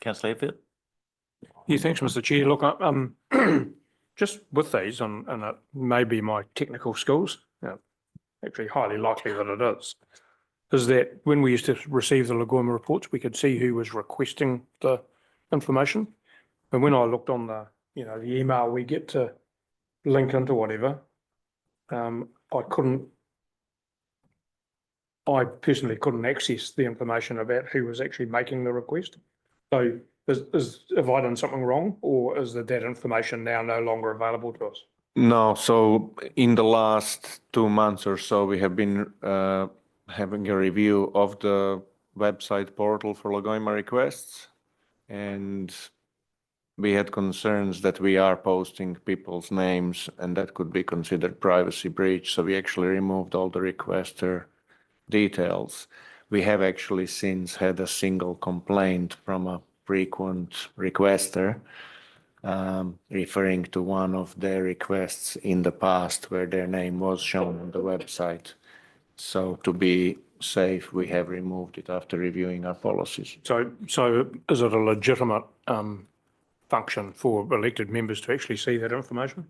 Councillor Hadfield? Yeah, thanks, Mr. Chair. Look, just with these, and it may be my technical skills, actually highly likely that it is that when we used to receive the Lagoima reports, we could see who was requesting the information. And when I looked on the email we get to link into whatever, I personally couldn't access the information about who was actually making the request. So have I done something wrong, or is that information now no longer available to us? No, so in the last 2 months or so, we have been having a review of the website portal for Lagoima requests, and we had concerns that we are posting people's names, and that could be considered privacy breach. So we actually removed all the requester details. We have actually since had a single complaint from a frequent requester referring to one of their requests in the past where their name was shown on the website. So to be safe, we have removed it after reviewing our policies. So is it a legitimate function for elected members to actually see that information?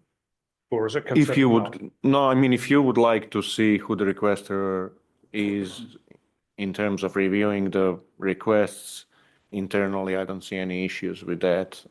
Or is it considered? If you would, no, I mean, if you would like to see who the requester is in terms of reviewing the requests internally, I don't see any issues with that.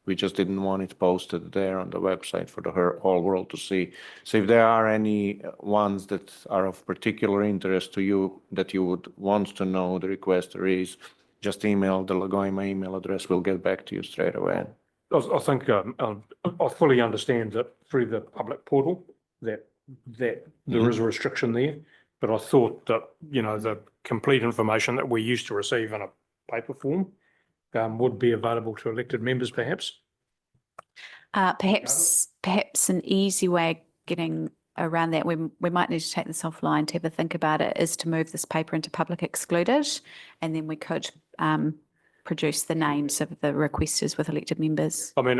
We just didn't want it posted there on the website for the whole world to see. So if there are any ones that are of particular interest to you that you would want to know who the requester is, just email the Lagoima email address. We'll get back to you straight away. I think I fully understand that through the public portal that there is a restriction there, but I thought that the complete information that we used to receive in a paper form would be available to elected members, perhaps. Perhaps an easy way of getting around that, we might need to take this offline to have a think about it, is to move this paper into public excluded, and then we could produce the names of the requesters with elected members. I mean,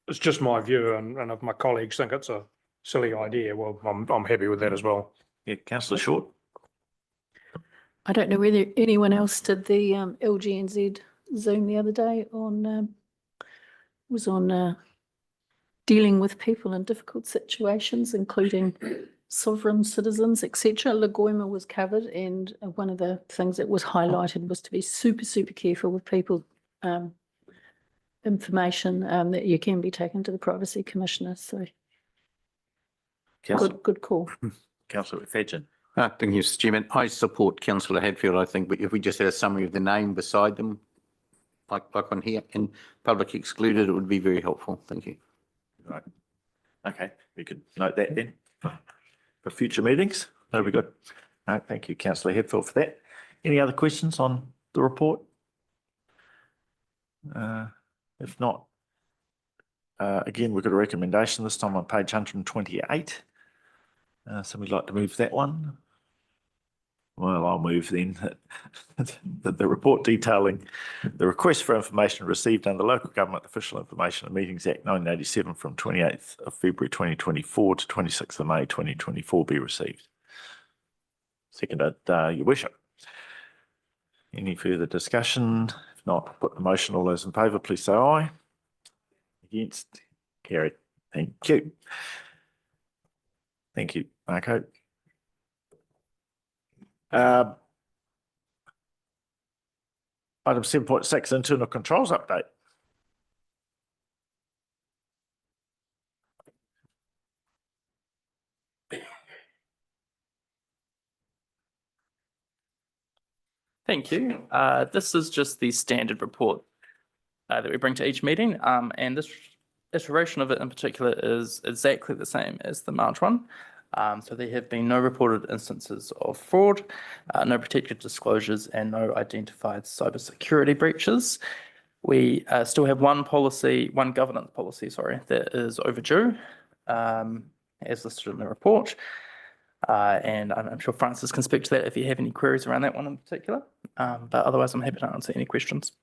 it's just my view, and if my colleagues think it's a silly idea, well, I'm happy with that as well. Yeah, Councillor Short? I don't know whether anyone else did the LGNZ Zoom the other day on dealing with people in difficult situations, including sovereign citizens, etc. Lagoima was covered, and one of the things that was highlighted was to be super, super careful with people information that you can be taken to the Privacy Commissioner. So good call. Councillor Fedgen? Thank you, Mr. Chairman. I support Councillor Hadfield. I think if we just had a summary of the name beside them, like on here, and public excluded, it would be very helpful. Thank you. Right. Okay, we could note that then for future meetings. That'll be good. No, thank you, Councillor Hadfield, for that. Any other questions on the report? If not, again, we've got a recommendation this time on page 128. Somebody'd like to move that one? Well, I'll move then that the report detailing the request for information received under Local Government Official Information and Meetings Act 1987 from 28th of February 2024 to 26th of May 2024 be received. Seconded, Your Worship. Any further discussion? If not, put the motion. All those in favour, please say aye. Against? Carried. Thank you. Thank you, Marco. Item 7.6, internal controls update. Thank you. This is just the standard report that we bring to each meeting, and this iteration of it in particular is exactly the same as the March one. So there have been no reported instances of fraud, no protected disclosures, and no identified cybersecurity breaches. We still have one governance policy, that is overdue, as listed in the report. And I'm sure Francis can speak to that if you have any queries around that one in particular. But otherwise, I'm happy to answer any questions.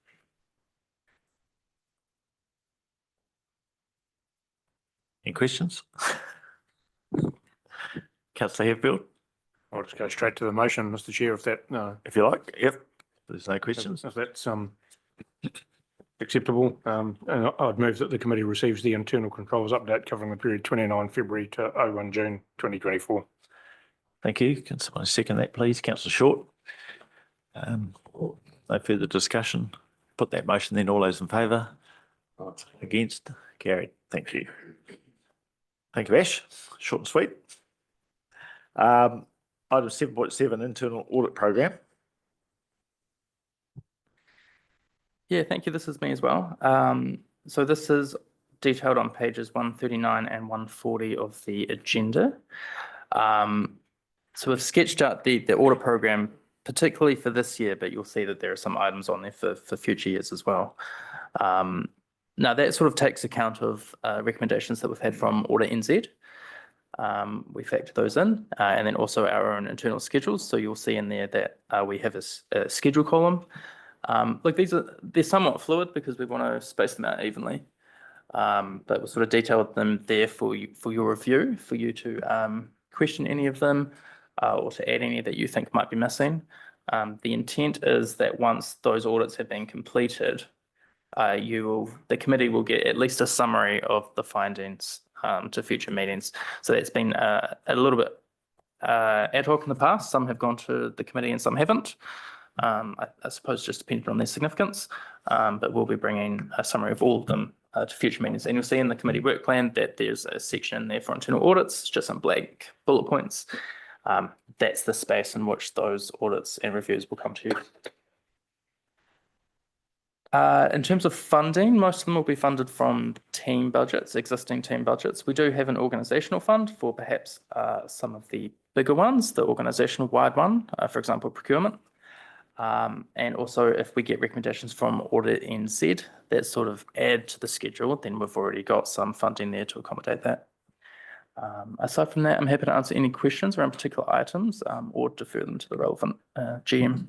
Any questions? Councillor Heffield, I'll just go straight to the motion, Mr. Chair, if that, if you like. Yep. There's no questions. if that's acceptable. And I'd move that the committee receives the internal controls update covering the period 29 February to 01 June 2024. Thank you. Can someone second that, please? Councillor Short. No further discussion. Put that motion then. All those in favour? Against? Carried. Thank you. Thank you, Ash. Short and sweet. Item 7.7, internal audit program. Yeah, thank you. This is me as well. So this is detailed on pages 139 and 140 of the agenda. So we've sketched out the audit program, particularly for this year, but you'll see that there are some items on there for future years as well. Now that sort of takes account of recommendations that we've had from Audit NZ. We factor those in, and then also our own internal schedules. So you'll see in there that we have a schedule column. Look, they're somewhat fluid because we want to space them out evenly. But we'll sort of detail them there for your review, for you to question any of them or to add any that you think might be missing. The intent is that once those audits have been completed, the committee will get at least a summary of the findings to future meetings. So that's been a little bit ad hoc in the past. Some have gone to the committee and some haven't. I suppose just depending on their significance, but we'll be bringing a summary of all of them to future meetings. And you'll see in the committee work plan that there's a section in there for internal audits, just some blank bullet points. That's the space in which those audits and reviews will come to you. In terms of funding, most of them will be funded from team budgets, existing team budgets. We do have an organisational fund for perhaps some of the bigger ones, the organisational wide one, for example, procurement. And also if we get recommendations from Audit NZ that sort of add to the schedule, then we've already got some funding there to accommodate that. Aside from that, I'm happy to answer any questions around particular items or defer them to the relevant GM.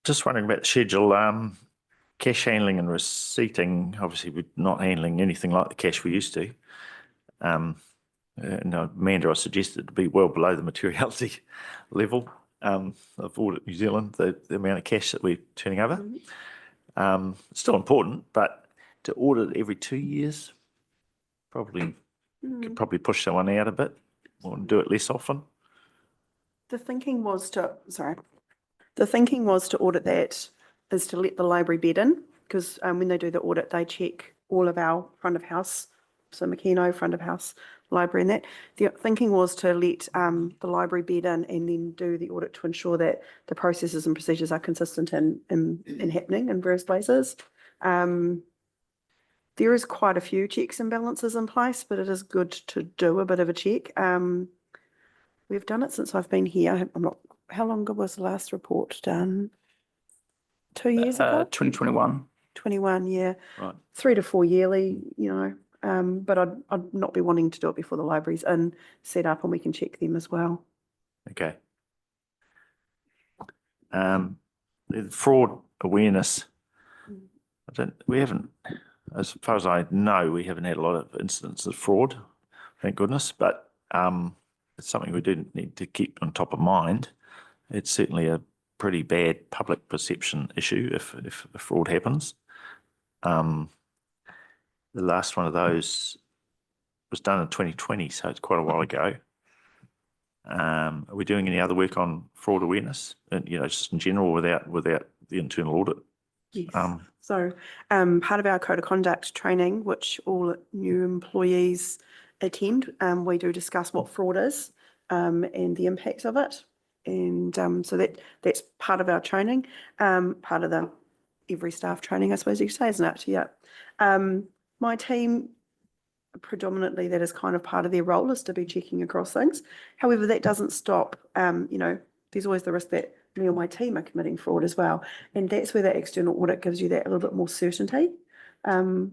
Just wondering about the schedule, cash handling and receipting. Obviously, we're not handling anything like the cash we used to. No, Amanda, I suggested to be well below the materiality level of Audit New Zealand, the amount of cash that we're turning over. It's still important, but to audit every 2 years, could probably push someone out a bit or do it less often. The thinking was to audit that is to let the library bed in, because when they do the audit, they check all of our front of house, so Makino, front of house, library and that. The thinking was to let the library bed in and then do the audit to ensure that the processes and procedures are consistent and happening in various places. There is quite a few checks and balances in place, but it is good to do a bit of a check. We've done it since I've been here. How long ago was the last report done? 2 years ago? 2021. 21, yeah. Right. 3 to 4 yearly, but I'd not be wanting to do it before the library's in, set up, and we can check them as well. Okay. The fraud awareness. We haven't, as far as I know, we haven't had a lot of incidents of fraud, thank goodness, but it's something we do need to keep on top of mind. It's certainly a pretty bad public perception issue if fraud happens. The last one of those was done in 2020, so it's quite a while ago. Are we doing any other work on fraud awareness, and just in general without the internal audit? Yes. So part of our code of conduct training, which all new employees attend, we do discuss what fraud is and the impacts of it. And so that's part of our training, part of the every staff training, I suppose you could say, isn't it? Yeah. My team, predominantly that is kind of part of their role, is to be checking across things. However, that doesn't stop, there's always the risk that me or my team are committing fraud as well. And that's where that external audit gives you that a little bit more certainty. So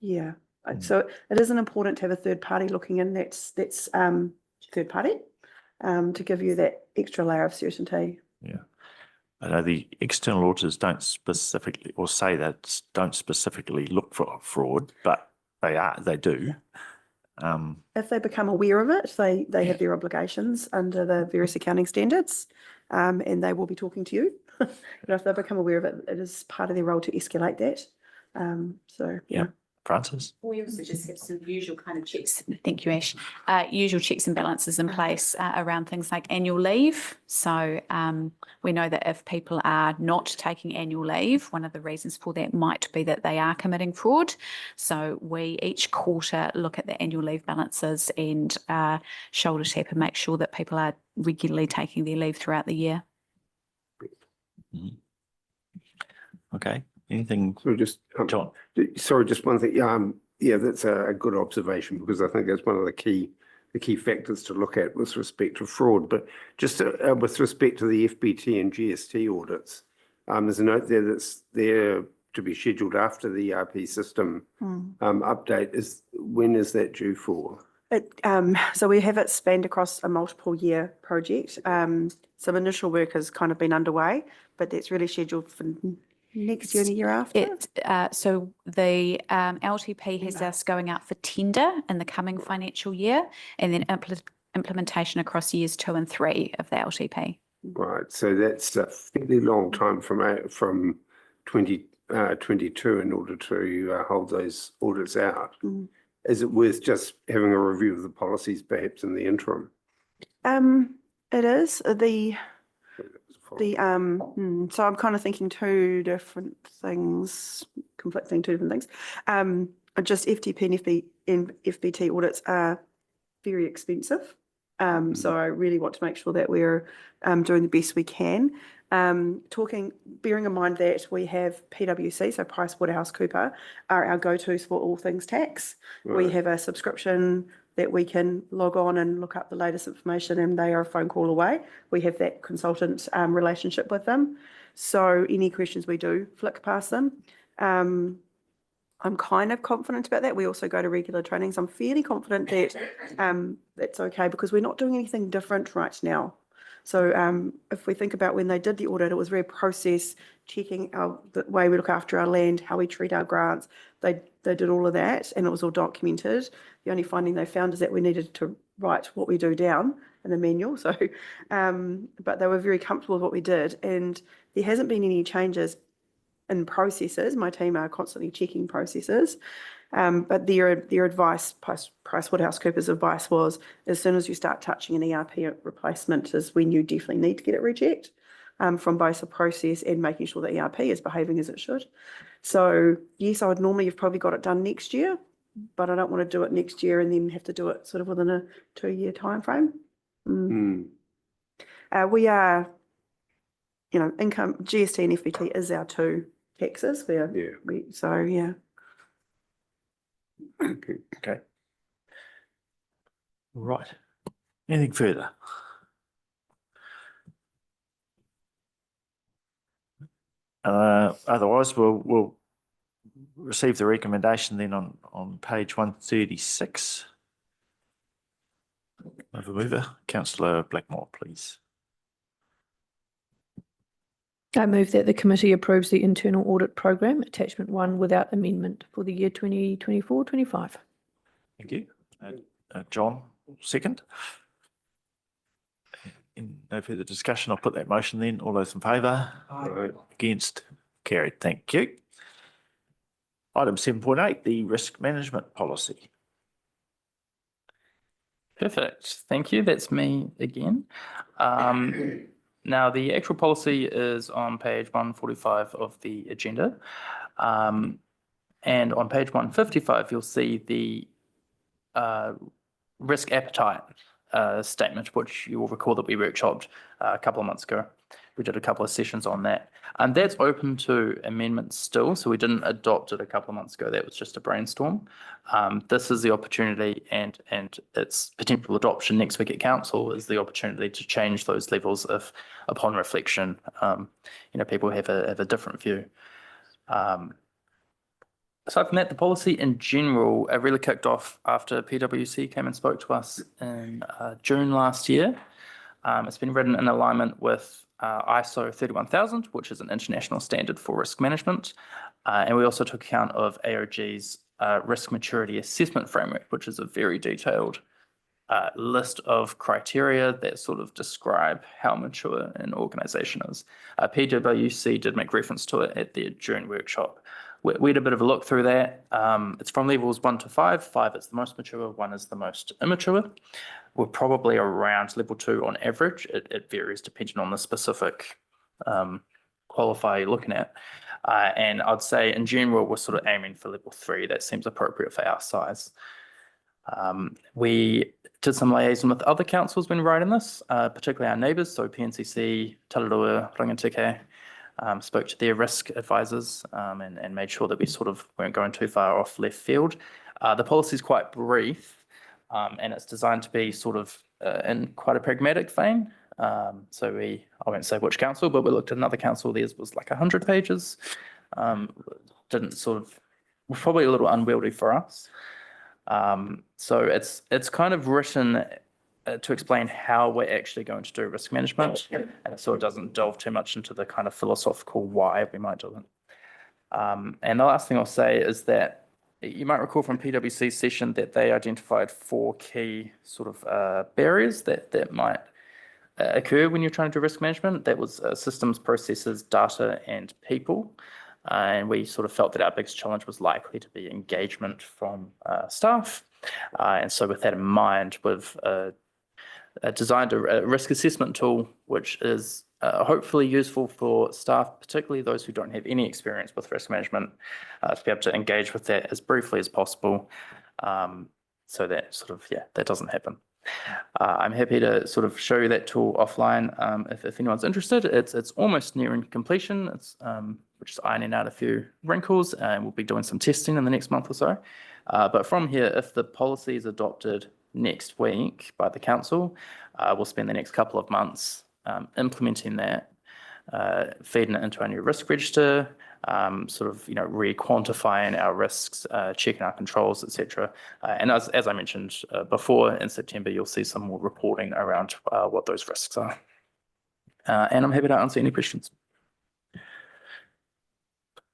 it isn't important to have a third party looking in, that's third party, to give you that extra layer of certainty. Yeah. I know the external auditors don't specifically look for fraud, but they do. If they become aware of it, they have their obligations under the various accounting standards, and they will be talking to you. If they become aware of it, it is part of their role to escalate that. Yeah. Francis? We also just have some usual kind of checks, thank you, Ash, usual checks and balances in place around things like annual leave. So we know that if people are not taking annual leave, one of the reasons for that might be that they are committing fraud. So we each quarter look at the annual leave balances and shoulder tap and make sure that people are regularly taking their leave throughout the year. Okay. Anything? So just, John? Sorry, just one thing. Yeah, that's a good observation, because I think that's one of the key factors to look at with respect to fraud. But just with respect to the FBT and GST audits, there's a note there that's there to be scheduled after the ERP system update. When is that due for? So we have it spanned across a multiple year project. Some initial work has kind of been underway, but that's really scheduled for next year and the year after? So the LTP has us going out for tender in the coming financial year, and then implementation across years 2 and 3 of the LTP. Right, so that's a fairly long time from 2022 in order to hold those audits out. Is it worth just having a review of the policies perhaps in the interim? It is. So I'm kind of thinking two different things, conflicting two different things. Just FTP and FBT audits are very expensive. So I really want to make sure that we're doing the best we can. Bearing in mind that we have PwC, so PricewaterhouseCoopers, are our go-tos for all things tax. Right. We have a subscription that we can log on and look up the latest information, and they are a phone call away. We have that consultant relationship with them. So any questions we do flick past them. I'm kind of confident about that. We also go to regular trainings. I'm fairly confident that that's okay, because we're not doing anything different right now. So if we think about when they did the audit, it was very process checking the way we look after our land, how we treat our grants. They did all of that, and it was all documented. The only finding they found is that we needed to write what we do down in the manual. So, but they were very comfortable with what we did, and there hasn't been any changes in processes. My team are constantly checking processes, but their advice, PricewaterhouseCoopers' advice was, as soon as you start touching an ERP replacement is when you definitely need to get it rechecked, from both the process and making sure the ERP is behaving as it should. So yes, I would normally have probably got it done next year, but I don't want to do it next year and then have to do it sort of within a 2-year time frame. We are, income, GST and FBT is our 2 taxes. Yeah. Yeah. Okay. Right. Anything further? Otherwise, we'll receive the recommendation then on page 136. Over mover, Councillor Blackmore, please. I move that the committee approves the internal audit program, attachment 1, without amendment for the year 2024-25. Thank you. John, second. No further discussion. I'll put that motion then. All those in favour? Aye. Against? Carried. Thank you. Item 7.8, the risk management policy. Perfect. Thank you. That's me again. Now, the actual policy is on page 145 of the agenda. And on page 155, you'll see the risk appetite statement, which you will recall that we workshopped a couple of months ago. We did a couple of sessions on that. And that's open to amendments still. So we didn't adopt it a couple of months ago. That was just a brainstorm. This is the opportunity, and its potential adoption next week at council is the opportunity to change those levels if, upon reflection, people have a different view. Aside from that, the policy in general really kicked off after PwC came and spoke to us in June last year. It's been written in alignment with ISO 31000, which is an international standard for risk management. And we also took account of AOG's risk maturity assessment framework, which is a very detailed list of criteria that sort of describe how mature an organisation is. PwC did make reference to it at their June workshop. We had a bit of a look through that. It's from levels 1 to 5. 5 is the most mature, 1 is the most immature. We're probably around level 2 on average. It varies depending on the specific qualifier you're looking at. And I'd say in general, we're sort of aiming for level 3. That seems appropriate for our size. We did some liaison with other councils when writing this, particularly our neighbours, so PNCC, Tararua, Rangateke. Spoke to their risk advisors and made sure that we sort of weren't going too far off left field. The policy is quite brief and it's designed to be sort of in quite a pragmatic vein. So I won't say which council, but we looked at another council, theirs was like 100 pages. Was probably a little unwieldy for us. So it's kind of written to explain how we're actually going to do risk management, and it sort of doesn't delve too much into the kind of philosophical why we might do it. And the last thing I'll say is that you might recall from PwC's session that they identified 4 key sort of barriers that might occur when you're trying to do risk management. That was systems, processes, data, and people. And we sort of felt that our biggest challenge was likely to be engagement from staff. And so with that in mind, we've designed a risk assessment tool, which is hopefully useful for staff, particularly those who don't have any experience with risk management, to be able to engage with that as briefly as possible, so that sort of, that doesn't happen. I'm happy to sort of show you that tool offline if anyone's interested. It's almost nearing completion. We're just ironing out a few wrinkles, and we'll be doing some testing in the next month or so. But from here, if the policy is adopted next week by the council, we'll spend the next couple of months implementing that, feeding it into our new risk register, sort of, re-quantifying our risks, checking our controls, etc. And as I mentioned before, in September, you'll see some more reporting around what those risks are. And I'm happy to answer any questions.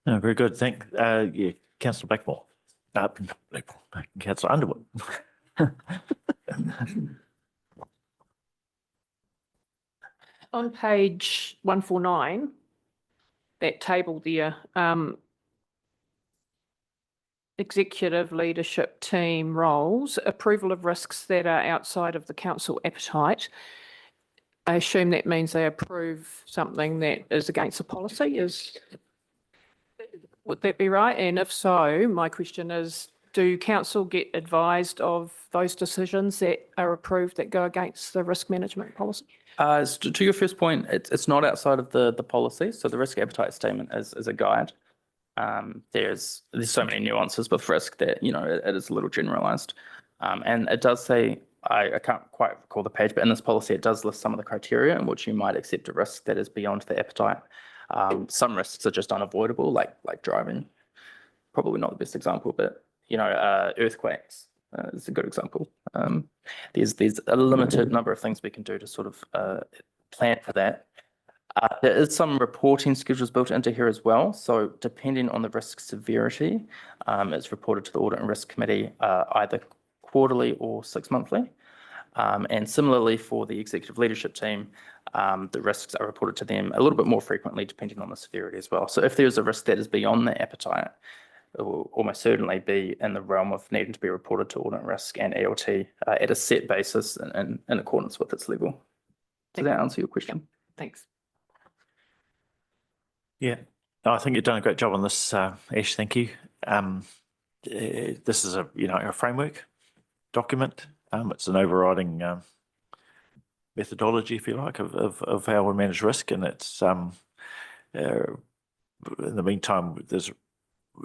No, very good. Councillor Blackmore. Councillor Underwood. On page 149, that table there, executive leadership team roles, approval of risks that are outside of the council appetite. I assume that means they approve something that is against the policy. Would that be right? And if so, my question is, do council get advised of those decisions that are approved that go against the risk management policy? To your first point, it's not outside of the policy. So the risk appetite statement is a guide. There's so many nuances with risk that, it is a little generalized. And it does say, I can't quite recall the page, but in this policy, it does list some of the criteria in which you might accept a risk that is beyond the appetite. Some risks are just unavoidable, like driving. Probably not the best example, but, earthquakes is a good example. There's a limited number of things we can do to sort of plan for that. There is some reporting schedules built into here as well. So depending on the risk severity, it's reported to the Audit and Risk Committee either quarterly or 6 monthly. And similarly for the executive leadership team, the risks are reported to them a little bit more frequently depending on the severity as well. So if there's a risk that is beyond the appetite, it will almost certainly be in the realm of needing to be reported to audit risk and ELT at a set basis in accordance with its level. Does that answer your question? Thanks. Yeah, no, I think you've done a great job on this, Ash. Thank you. This is a framework document. It's an overriding methodology, if you like, of how we manage risk, and it's in the meantime,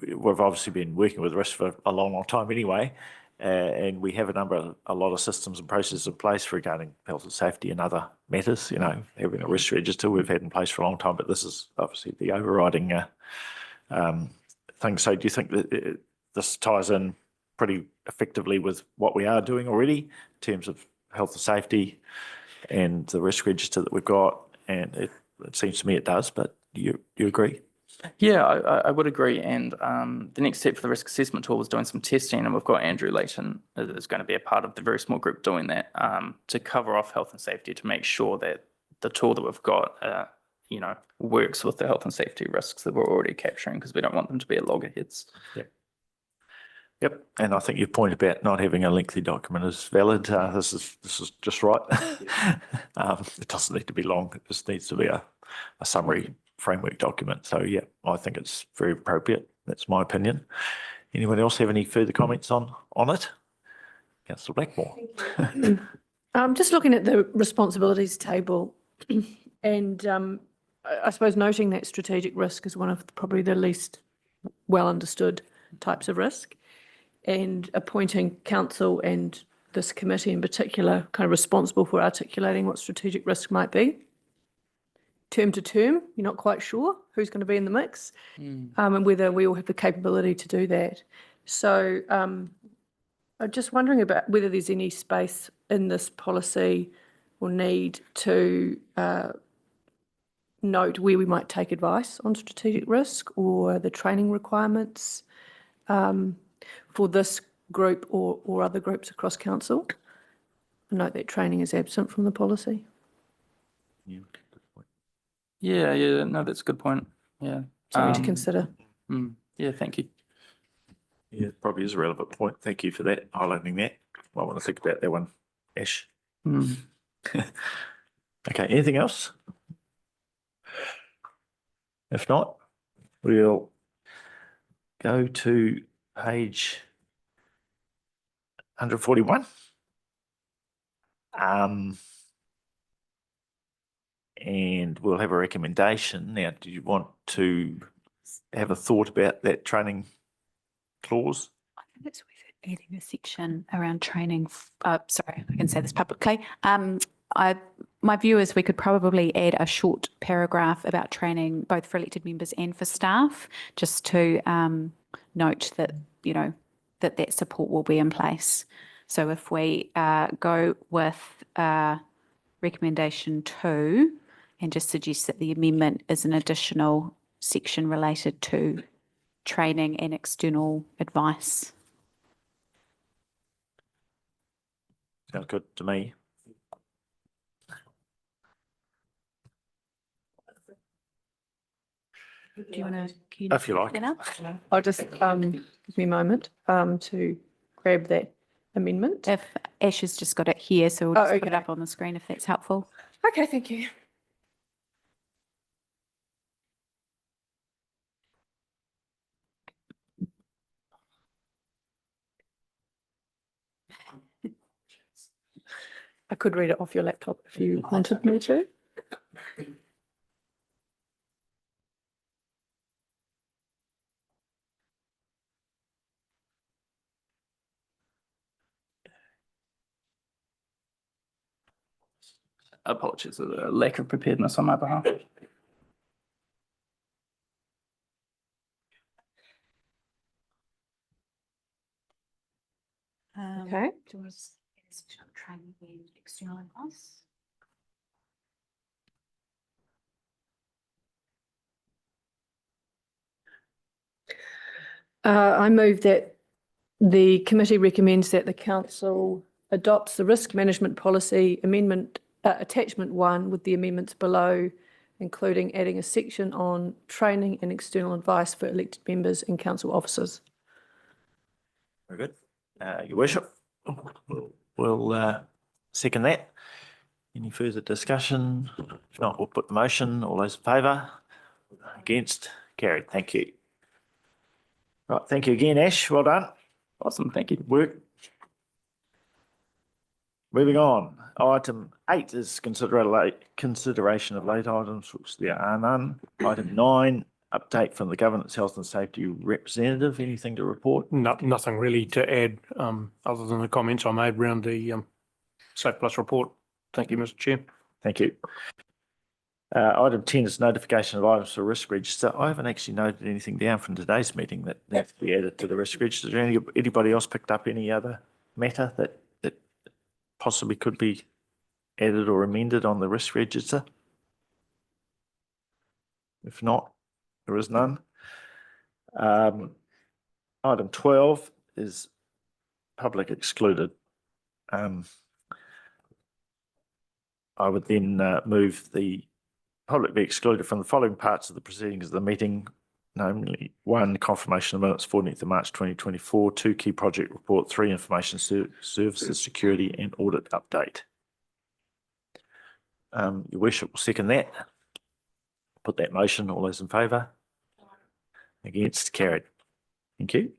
we've obviously been working with risk for a long time anyway, and we have a lot of systems and processes in place regarding health and safety and other matters. Having a risk register we've had in place for a long time, but this is obviously the overriding thing. So, do you think that this ties in pretty effectively with what we are doing already in terms of health and safety and the risk register that we've got? And it seems to me it does, but you agree? Yeah, I would agree. And the next step for the risk assessment tool was doing some testing, and we've got Andrew Layton is going to be a part of the very small group doing that to cover off health and safety, to make sure that the tool that we've got, works with the health and safety risks that we're already capturing, because we don't want them to be at loggerheads. Yep, and I think your point about not having a lengthy document is valid. This is just right. It doesn't need to be long. It just needs to be a summary framework document. So yeah, I think it's very appropriate. That's my opinion. Anyone else have any further comments on it? Councillor Blackmore. I'm just looking at the responsibilities table and I suppose noting that strategic risk is one of probably the least well understood types of risk, and appointing council and this committee in particular kind of responsible for articulating what strategic risk might be. Term to term, you're not quite sure who's going to be in the mix, and whether we all have the capability to do that. So I'm just wondering about whether there's any space in this policy or need to note where we might take advice on strategic risk or the training requirements for this group or other groups across council. Note that training is absent from the policy. Yeah, no, that's a good point. Yeah. Something to consider. Yeah, thank you. Yeah, it probably is a relevant point. Thank you for that, highlighting that. I want to think about that one, Ash. Okay, anything else? If not, we'll go to page 141. And we'll have a recommendation. Now, do you want to have a thought about that training clause? I think it's worth adding a section around training. Sorry, I can say this publicly. My view is we could probably add a short paragraph about training both for elected members and for staff, just to note that, that support will be in place. So if we go with recommendation 2 and just suggest that the amendment is an additional section related to training and external advice. Sounds good to me. Do you want to? If you like. I'll just give me a moment to grab that amendment. If Ash has just got it here, so we'll just put it up on the screen if that's helpful. Okay, thank you. I could read it off your laptop if you wanted me to. Apologies for the lack of preparedness on my behalf. Okay. Do you want to training and external advice? I move that the committee recommends that the council adopts the risk management policy amendment attachment 1 with the amendments below including adding a section on training and external advice for elected members and council officers. Very good. Your worship, we'll second that. Any further discussion? If not, we'll put the motion. All those in favour? Against? Carried. Thank you. Right, thank you again, Ash. Well done. Awesome, thank you. Work. Moving on. Item 8 is consideration of late items, which there are none. Item 9, update from the Governance, Health and Safety representative. Anything to report? Nothing really to add, other than the comments I made around the Safe Plus report. Thank you, Mr. Chair. Thank you. Item 10 is notification of items for risk register. I haven't actually noted anything down from today's meeting that needs to be added to the risk register. Is there anybody else picked up any other matter that possibly could be added or amended on the risk register? If not, there is none. Item 12 is public excluded. I would then move the public be excluded from the following parts of the proceedings of the meeting, namely 1, confirmation of minutes 14th of March 2024, 2, key project report, 3, information services, security and audit update. Your worship will second that. Put that motion. All those in favour? Against? Carried. Thank you.